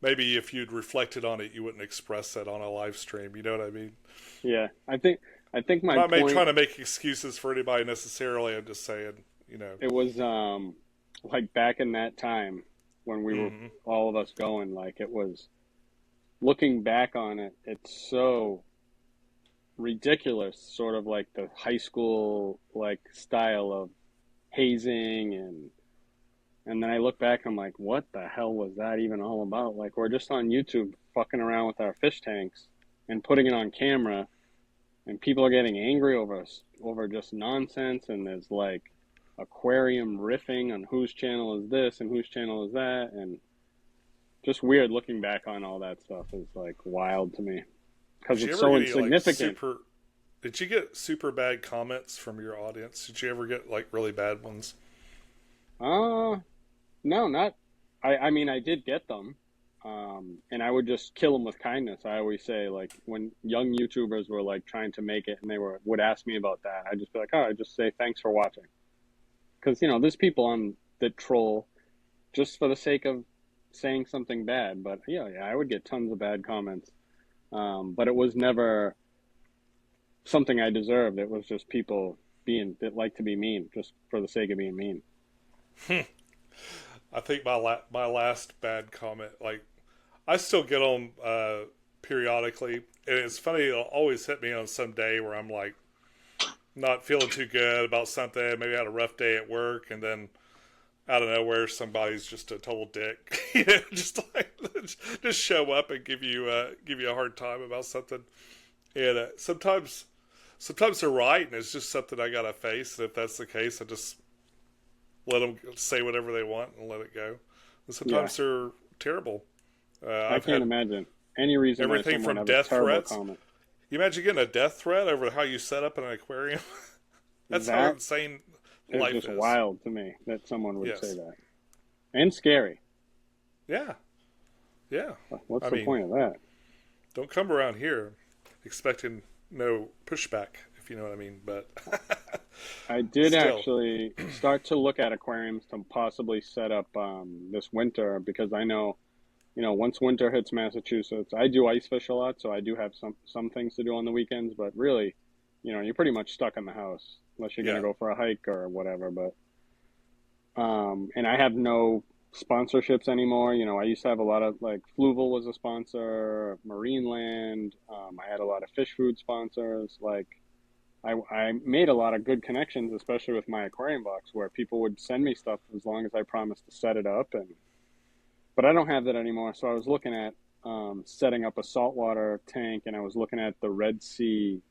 maybe if you'd reflected on it, you wouldn't express that on a live stream. You know what I mean? Yeah, I think I'm my not point, trying to make excuses for anybody necessarily. I'm just saying, you know. it was like back in that time when we were Hmm. all of us going, like it was looking back on it, it's so ridiculous, sort of like the high school like style of hazing, and then I look back and I'm like, what the hell was that even all about? Like, we're just on YouTube fucking around with our fish tanks and putting it on camera, and people are getting angry over just nonsense, and there's like aquarium riffing on whose channel is this and whose channel is that, and just weird looking back on all that stuff is like wild to me because Did you it's ever so get any like insignificant. super? Did you get super bad comments from your audience? Did you ever get like really bad ones? Uh no, not I mean I did get them. And I would just kill them with kindness. I always say, like, when young YouTubers were like trying to make it and would ask me about that, I'd just be like, oh, I just say thanks for watching. Because, you know, there's people on that troll just for the sake of saying something bad. But yeah, I would get tons of bad comments. But it was never something I deserved. It was just people that like to be mean just for the sake of being mean. I think my last bad comment, like I still get them periodically, and it's funny. It'll always hit me on some day where I'm like not feeling too good about something. Maybe I had a rough day at work, and then out of nowhere, somebody's just a total dick. You know, just like just show up and give you a hard time about something. And sometimes they're right, and it's just something I gotta face. And if that's the case, I just let them say whatever they want and let it go. And Yeah, sometimes they're terrible. I I've can't had imagine any reason why everything someone from would have a death terrible threats. comment. You imagine getting a death threat over how you set up an aquarium? That's how That insane is life just is. wild to me that someone would say Yes. that. And scary. Yeah. Yeah. What's I the mean, point of that? don't come around here expecting no pushback, if you know what I mean. But I did still, actually start to look at aquariums to possibly set up this winter because I know, you know, once winter hits Massachusetts, I do ice fish a lot, so I do have some things to do on the weekends. But really, you're pretty much stuck in the house unless you're going to Yeah. go for a hike or whatever. But and I have no sponsorships anymore. I used to have a lot of like Fluval was a sponsor, Marineland. I had a lot of fish food sponsors. Like I made a lot of good connections, especially with my aquarium box, where people would send me stuff as long as I promised to set it up. But I don't have that anymore. So I was looking at setting up a saltwater tank, and I was looking at the Red Sea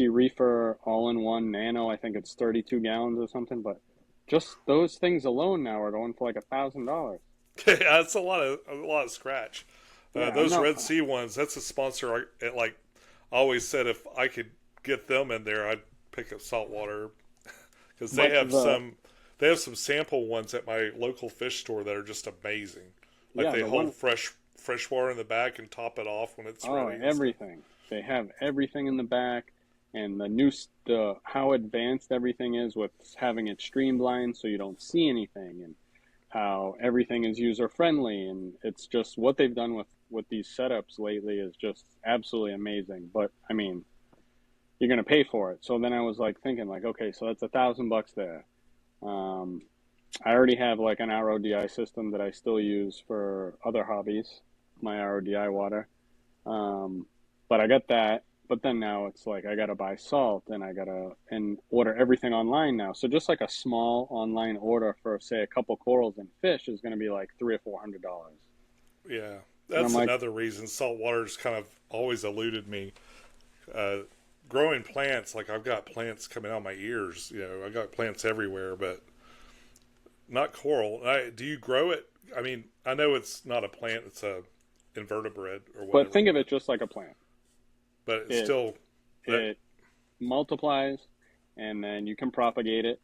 Reefer all-in-one Nano. I think it's 32 gallons or something. But just those things alone now are going for like $1,000. That's a lot of scratch. Yeah, I'm Those not. Red Sea ones, that's a sponsor. I always said if I could get them in there, I'd pick up saltwater because But the they have some sample ones at my local fish store that are just amazing. Like yeah they the hold one fresh water in the back and top it off when it's oh ready and stuff. everything they have everything in the back, and the how advanced everything is with having it streamlined so you don't see anything, and how everything is user friendly, and it's just what they've done with these setups lately is just absolutely amazing. But I mean, you're going to pay for it. So then I was like thinking like, okay, so that's $1,000 there. um, I already have like an RODI system that I still use for other hobbies, my RODI water. um, but I got that. But then now it's like I gotta buy salt, and I gotta and order everything online now. So just like a small online order for say a couple corals and fish is gonna be like $300 or $400. Yeah, And I'm that's like, another reason saltwater's kind of always eluded me. Uh, Growing plants, like I've got plants coming out of my ears. I got plants everywhere, but not coral. Do you grow it? I mean, I know it's not a plant; it's a invertebrate or but whatever. think of it just like a plant. But it's It still that. it multiplies, and then you can propagate it.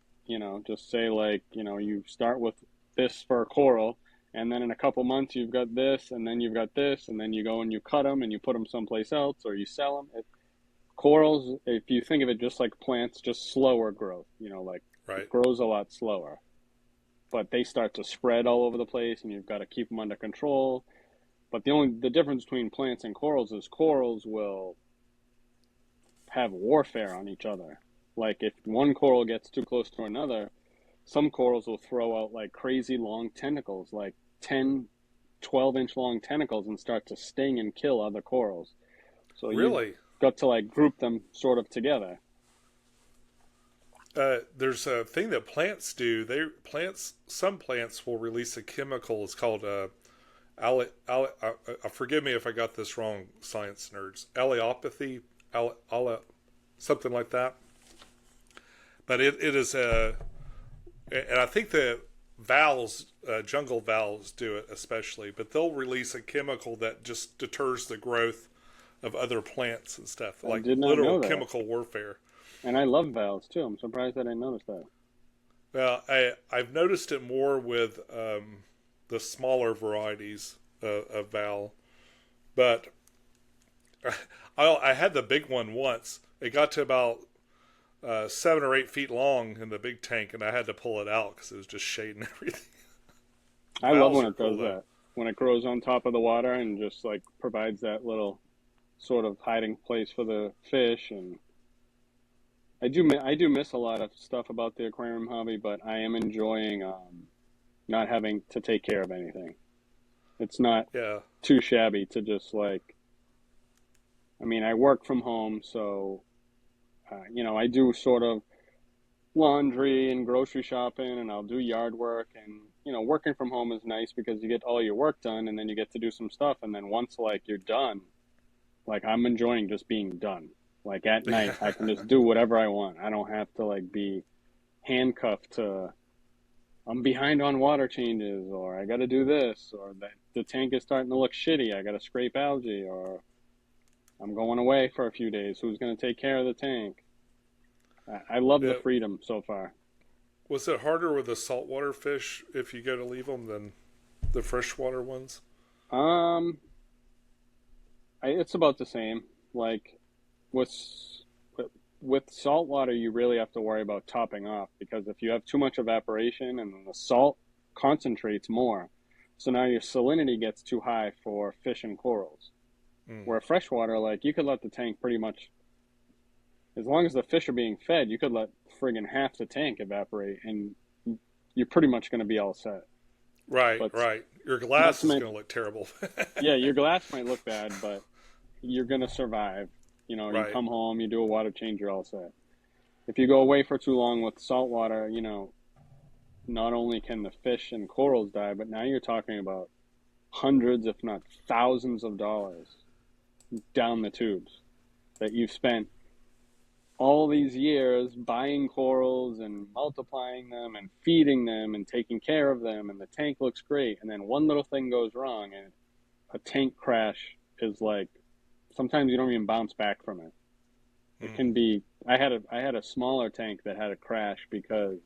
Just say like, you start with this for a coral, and then in a couple months you've got this, and then you've got this, and then you go and you cut them and you put them someplace else or you sell them. Corals, if you think of it just like plants, just slower growth. Like it Right. grows a lot slower, but they start to spread all over the place, and you've got to keep them under control. But the difference between plants and corals is corals will have warfare on each other. Like if one coral gets too close to another, some corals will throw out like crazy long tentacles, like 10, 12-inch long tentacles, and start to sting and kill other corals. So you've Really, got to like group them sort of together. there's a thing that plants do. Some plants will release a chemical. It's called forgive me if I got this wrong, science nerds. Allelopathy, something like that. But it is and I think the valves, jungle valves, do it especially. But they'll release a chemical that just deters the growth of other plants and stuff, I like did not literal know that. chemical warfare. And I love valves too. I'm surprised that I noticed that. Well, I've noticed it more with the smaller varieties of val, but I had the big one once. It got to about 7 or 8 feet long in the big tank, and I had to pull it out because it was just shading everything. I love Valves when are it cool does though. that. When it grows on top of the water and just like provides that little sort of hiding place for the fish. And I do miss a lot of stuff about the aquarium hobby, but I am enjoying not having to take care of anything. It's not Yeah, too shabby to just like, I mean, I work from home, so I do sort of laundry and grocery shopping, and I'll do yard work. And working from home is nice because you get all your work done, and then you get to do some stuff. And then once like you're done, like I'm enjoying just being done. Like at night, I can just do whatever I want. I don't have to like be handcuffed to I'm behind on water changes, or I got to do this, or the tank is starting to look shitty. I got to scrape algae, or I'm going away for a few days. Who's going to take care of the tank? I love the yeah. freedom so far. Was it harder with the saltwater fish if you go to leave them than the freshwater ones? Um, it's about the same. Like with with salt water, you really have to worry about topping off, because if you have too much evaporation and then the salt concentrates more, so now your salinity gets too high for fish and corals. Mm. Where freshwater, like you could let the tank pretty much as long as the fish are being fed, you could let friggin' half the tank evaporate, and you're pretty much going to be all set. Right, But right. Your not glass to is mention, going to look terrible. yeah, your glass might look bad, but you're going to survive. You Right. come home, you do a water change, you're all set. If you go away for too long with salt water, not only can the fish and corals die, but now you're talking about hundreds, if not thousands of dollars down the tubes that you've spent all these years buying corals and multiplying them and feeding them and taking care of them, and the tank looks great, and then one little thing goes wrong and a tank crash is like, sometimes you don't even bounce back from it. It Mm. can be, I had a smaller tank that had a crash because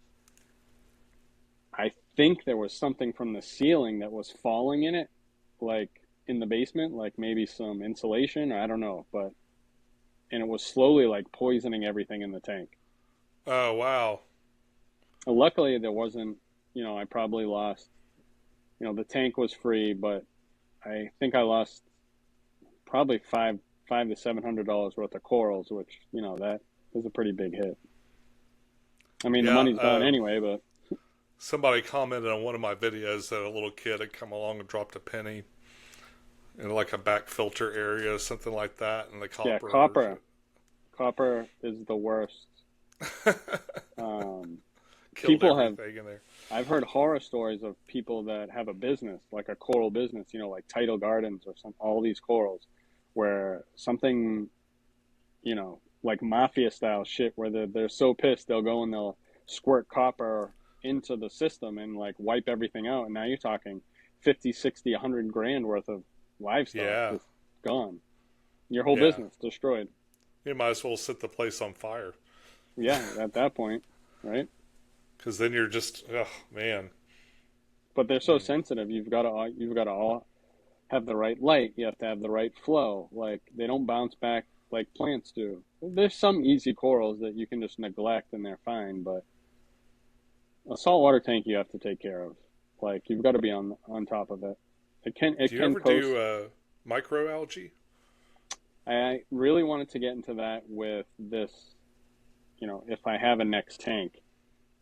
I think there was something from the ceiling that was falling in it, like in the basement, like maybe some insulation, or I don't know, but and it was slowly like poisoning everything in the tank. Oh, wow. Luckily, there wasn't, I probably lost, the tank was free, but I think I lost probably five to $700 worth of corals, which, that is a pretty big hit. I mean, the Yeah, money's gone anyway, but somebody commented on one of my videos that a little kid had come along and dropped a penny in like a back filter area, something like that, and the yeah, copper. copper is the worst. Um, Killed people have, everything in there. I've heard horror stories of people that have a business, like a coral business, like Tidal Gardens or all these corals, where something, like mafia style shit, where they're so pissed they'll go and they'll squirt copper into the system and like wipe everything out. And now you're talking 50, 60, 100 grand worth of livestock Yeah, just gone. Your whole yeah. business destroyed. You might as well set the place on fire Yeah, at that point, right? because then you're just, oh man. But they're so Mm. sensitive. You've got to all have the right light. You have to have the right flow. Like they don't bounce back like plants do. There's some easy corals that you can just neglect and they're fine, but a saltwater tank you have to take care of. Like you've got to be on top of it. It Do you can ever coast. do microalgae? I really wanted to get into that with this. If I have a next tank,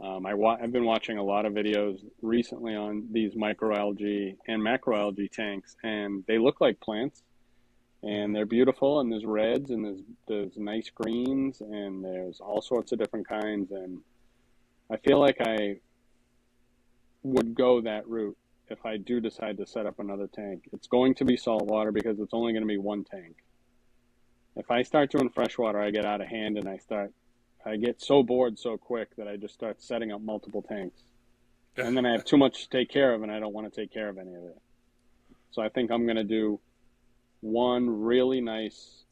I've been watching a lot of videos recently on these microalgae and macroalgae tanks, and they look like plants, and Mm-hmm. they're beautiful. And there's reds, and there's nice greens, and there's all sorts of different kinds. And I feel like I would go that route if I do decide to set up another tank. It's going to be saltwater because it's only going to be one tank. If I start doing freshwater, I get out of hand and I get so bored so quick that I just start setting up multiple tanks. And then I have too much to take care of and I don't want to take care of any of it. So I think I'm going to do one really nice,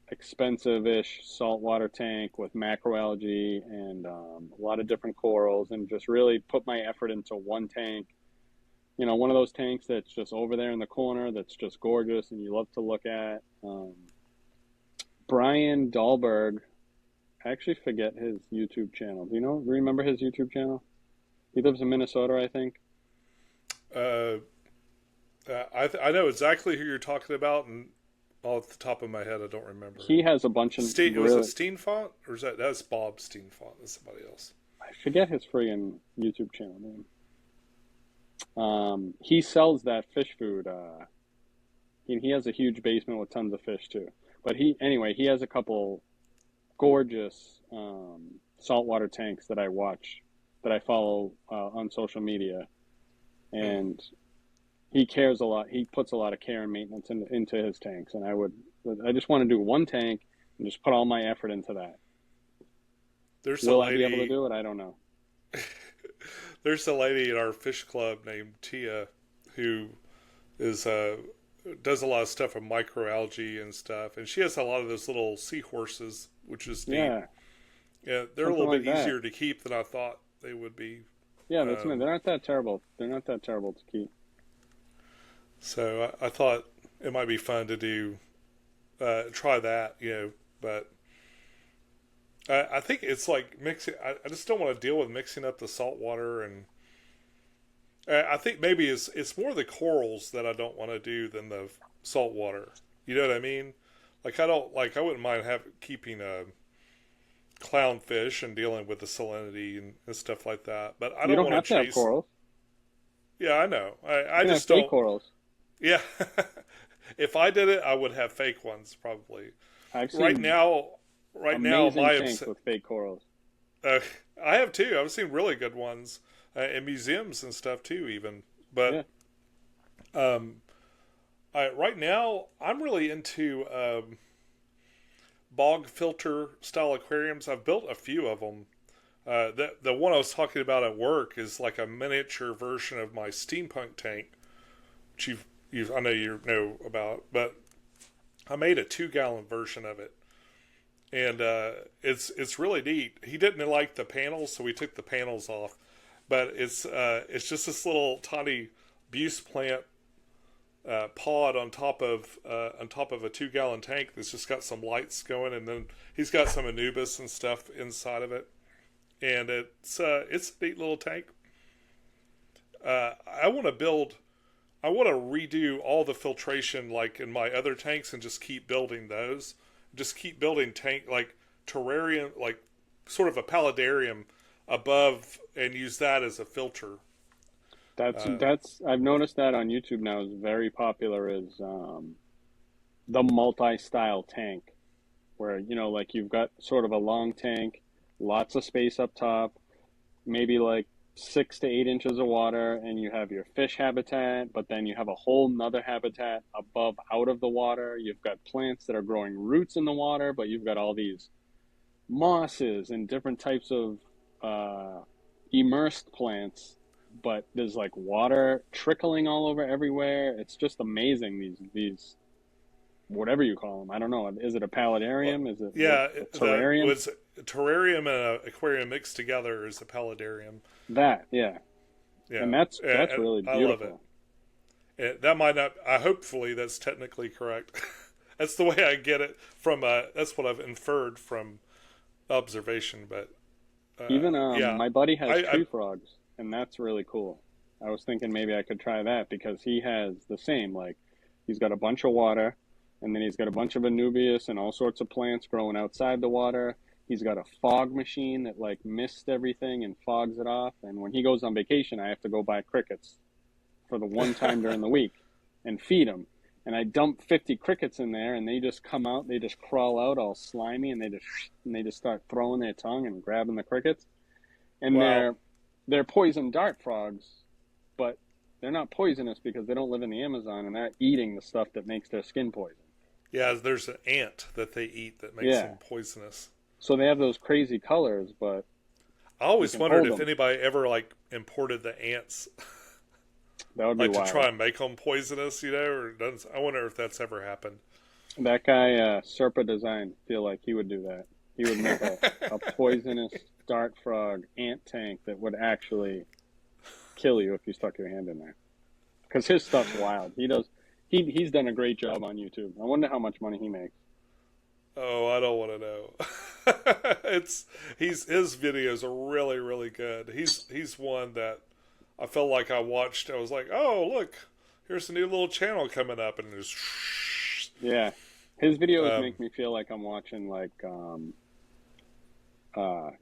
expensive-ish saltwater tank with macroalgae and a lot of different corals, and just really put my effort into one tank. One of those tanks that's just over there in the corner that's just gorgeous and you love to look at. Brian Dahlberg, I actually forget his YouTube channel. Remember his YouTube channel? He lives in Minnesota, I think. Uh, I know exactly who you're talking about, and off the top of my head, I don't remember. He has a bunch of Was it really, Steenfont, or that's Bob Steenfont? That's somebody else. I forget his friggin' YouTube channel name. He sells that fish food. He has a huge basement with tons of fish too. But he has a couple gorgeous saltwater tanks that I watch, that I follow on social media, Hmm. and he cares a lot. He puts a lot of care and maintenance into his tanks, and I just want to do one tank and just put all my effort into that. There's a Will I be able to lady. do it? I don't know. There's a lady in our fish club named Tia who is does a lot of stuff with microalgae and stuff, and she has a lot of those little seahorses, which is neat. Yeah, Yeah, they're a something little like bit that. easier to keep than I thought they would be. Yeah, that's me. Um, They're not that terrible. They're not that terrible to keep. so I thought it might be fun to do try that, but I think it's like mixing. I just don't want to deal with mixing up the salt water, and I think maybe it's more the corals that I don't want to do than the salt water. You know what I mean? Like I wouldn't mind keeping a clownfish and dealing with the salinity and stuff like that. But I You don't don't want have to to have chase. corals. Yeah, I know. You I can have just fake don't. corals. Yeah. If I did it, I would have fake ones probably. I've Right seen now, right now, amazing my tanks with fake corals. uh, I have too. I've seen really good ones in museums and stuff too, even. But Yeah. um, right now, I'm really into bog filter style aquariums. I've built a few of them. The one I was talking about at work is like a miniature version of my steampunk tank, which I know you know about, but I made a 2 gallon version of it, and it's really neat. He didn't like the panels, so we took the panels off, but it's just this little tiny buse plant pod on top of a 2 gallon tank that's just got some lights going, and then he's got some Anubis and stuff inside of it, and it's a neat little tank. I want to build. I want to redo all the filtration like in my other tanks and just keep building those. Just keep building tank like terrarium, like sort of a paludarium above, and use that as a filter. Uh, That's I've noticed that on YouTube now is very popular is the multi-style tank where like you've got sort of a long tank, lots of space up top, maybe like 6 to 8 inches of water, and you have your fish habitat, but then you have a whole nother habitat above out of the water. You've got plants that are growing roots in the water, but you've got all these mosses and different types of immersed plants, but there's like water trickling all over everywhere. It's just amazing. These whatever you call them. I don't know. Is it a well, paludarium? Is it yeah, a the terrarium? was terrarium and an aquarium mixed together is a paludarium. That, yeah. Yeah, And that's really I love it. beautiful. That might not. Hopefully that's technically correct. That's the way I get it from. That's what I've inferred from observation. But Even yeah, my buddy has I tree frogs, and that's really cool. I was thinking maybe I could try that because he has the same, like he's got a bunch of water, and then he's got a bunch of Anubias and all sorts of plants growing outside the water. He's got a fog machine that like mists everything and fogs it off. And when he goes on vacation, I have to go buy crickets for the one time during the week and feed them. And I dump 50 crickets in there, and they just come out. They just crawl out all slimy, and they just start throwing their tongue and grabbing the crickets. And wow. they're poison dart frogs, but they're not poisonous because they don't live in the Amazon, and they're eating the stuff that makes their skin poison. Yeah, there's an ant that they eat that makes Yeah, them poisonous. so they have those crazy colors, but I you always can wondered hold if them. anybody ever like imported the ants, That would be like to wild. try and make them poisonous, or does, I wonder if that's ever happened. That guy, Serpa Design, feel like he would do that. He would make a poisonous dart frog ant tank that would actually kill you if you stuck your hand in there. Because his stuff's wild. He's done a great job on YouTube. I wonder how much money he makes. Oh, I don't want to know. It's his videos are really really good. He's one that I felt like I watched. I was like, oh look, here's a new little channel coming up, and there's Yeah, his videos um, make me feel like I'm watching like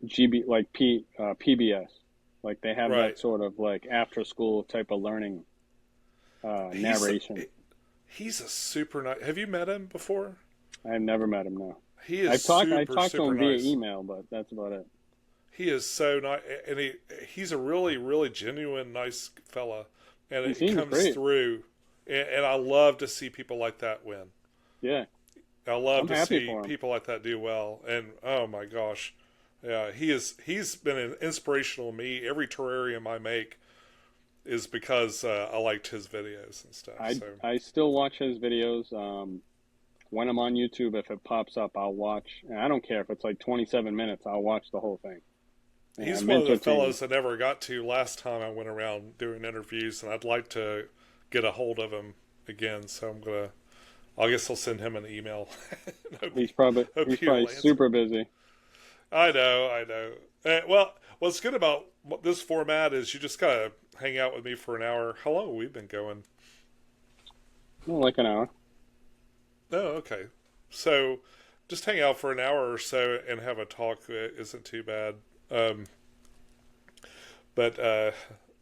GB like PBS. Like they have that right. sort of like after school type of learning He's narration. he's a super nice. Have you met him before? I've never met him. No, He is I super talked to super him via nice. email, but that's about it. He is so nice, and he's a really really genuine nice fella, and He it seems comes great. through. And I love to see people like that win. Yeah, I love I'm to happy see for him. people like that do well. And oh my gosh, yeah, he's been an inspirational to me. Every terrarium I make is because I liked his videos and stuff. So I still watch his videos. When I'm on YouTube, if it pops up, I'll watch. And I don't care if it's like 27 minutes. I'll watch the whole thing. And he's I'm one of the entertained. fellows I never got to last time I went around doing interviews, and I'd like to get a hold of him again. So I guess I'll send him an email. Hope He's probably he'll answer. super busy. I know. Well, what's good about this format is you just gotta hang out with me for an hour. How long have we been going? Oh, like an hour. Oh, okay. So just hang out for an hour or so and have a talk isn't too bad. Um, but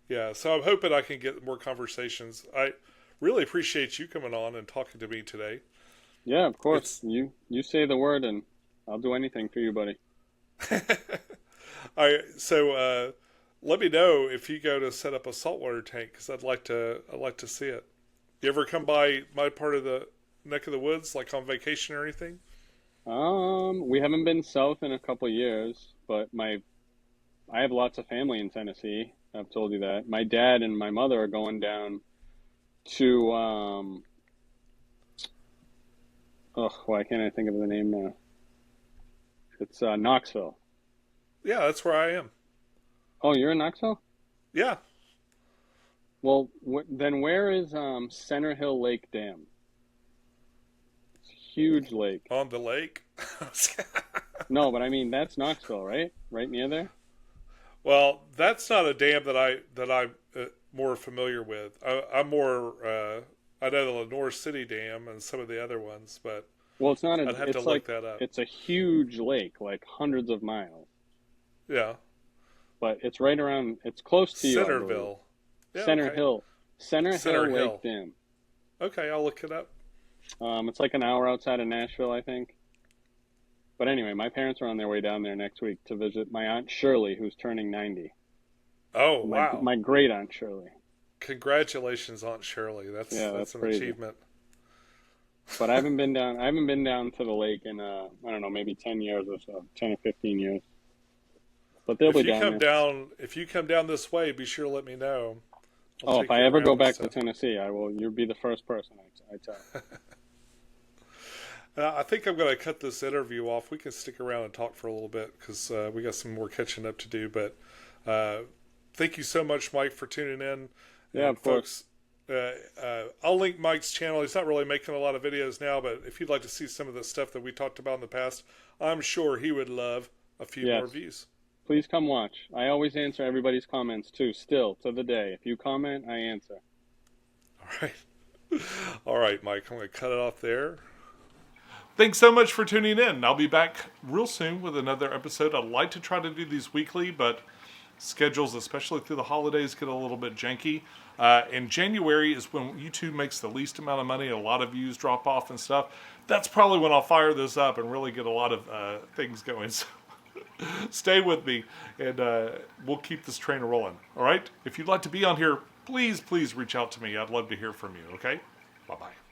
yeah, so I'm hoping I can get more conversations. I really appreciate you coming on and talking to me today. Yeah, of course. It's You say the word, and I'll do anything for you, buddy. all right. So let me know if you go to set up a saltwater tank because I'd like to see it. You ever come by my part of the neck of the woods, like on vacation or anything? We haven't been south in a couple of years, but my I have lots of family in Tennessee. I've told you that. My dad and my mother are going down to oh, why can't I think of the name now? It's Knoxville. Yeah, that's where I am. Oh, you're in Knoxville? Yeah, Well, then where is Center Hill Lake Dam? It's a huge lake. on the lake. No, but I mean that's Knoxville, right? Right near there? Well, that's not a dam that I'm more familiar with. I'm more I know the Lenore City Dam and some of the other ones, but Well, it's not a. I'd have to It's look like that up. it's a huge lake, like hundreds of miles, Yeah, but it's right around. It's close to you, I believe. Centerville. Yeah, Center okay. Hill, Center Center Hill Hill. Lake Dam. Okay, I'll look it up. It's like an hour outside of Nashville, I think. But anyway, my parents are on their way down there next week to visit my aunt Shirley, who's turning 90. Oh, My wow! my great aunt Shirley. Congratulations, Aunt Shirley. Yeah, That's that's an crazy. achievement. But I haven't been down. I haven't been down to the lake in I don't know, maybe 10 years or so, 10 or 15 years. But they'll be down there. If you come down this way, be sure to let me know. I'll Oh, if take I you ever go around and back to stuff. Tennessee, I will. You'll be the first person I tell. I think I'm going to cut this interview off. We can stick around and talk for a little bit because we got some more catching up to do. But uh, thank you so much, Mike, for tuning in. Yeah, And of course. folks, I'll link Mike's channel. He's not really making a lot of videos now, but if you'd like to see some of the stuff that we talked about in the past, I'm sure he would love a few more Yes. views. Please come watch. I always answer everybody's comments too, still to the day. If you comment, I answer. All right. All right, Mike, I'm going to cut it off there. Thanks so much for tuning in. I'll be back real soon with another episode. I'd like to try to do these weekly, but schedules, especially through the holidays, get a little bit janky. In January is when YouTube makes the least amount of money. A lot of views drop off and stuff. That's probably when I'll fire this up and really get a lot of things going. So stay with me, and we'll keep this train rolling. All right? If you'd like to be on here, please reach out to me. I'd love to hear from you, okay? Bye-bye.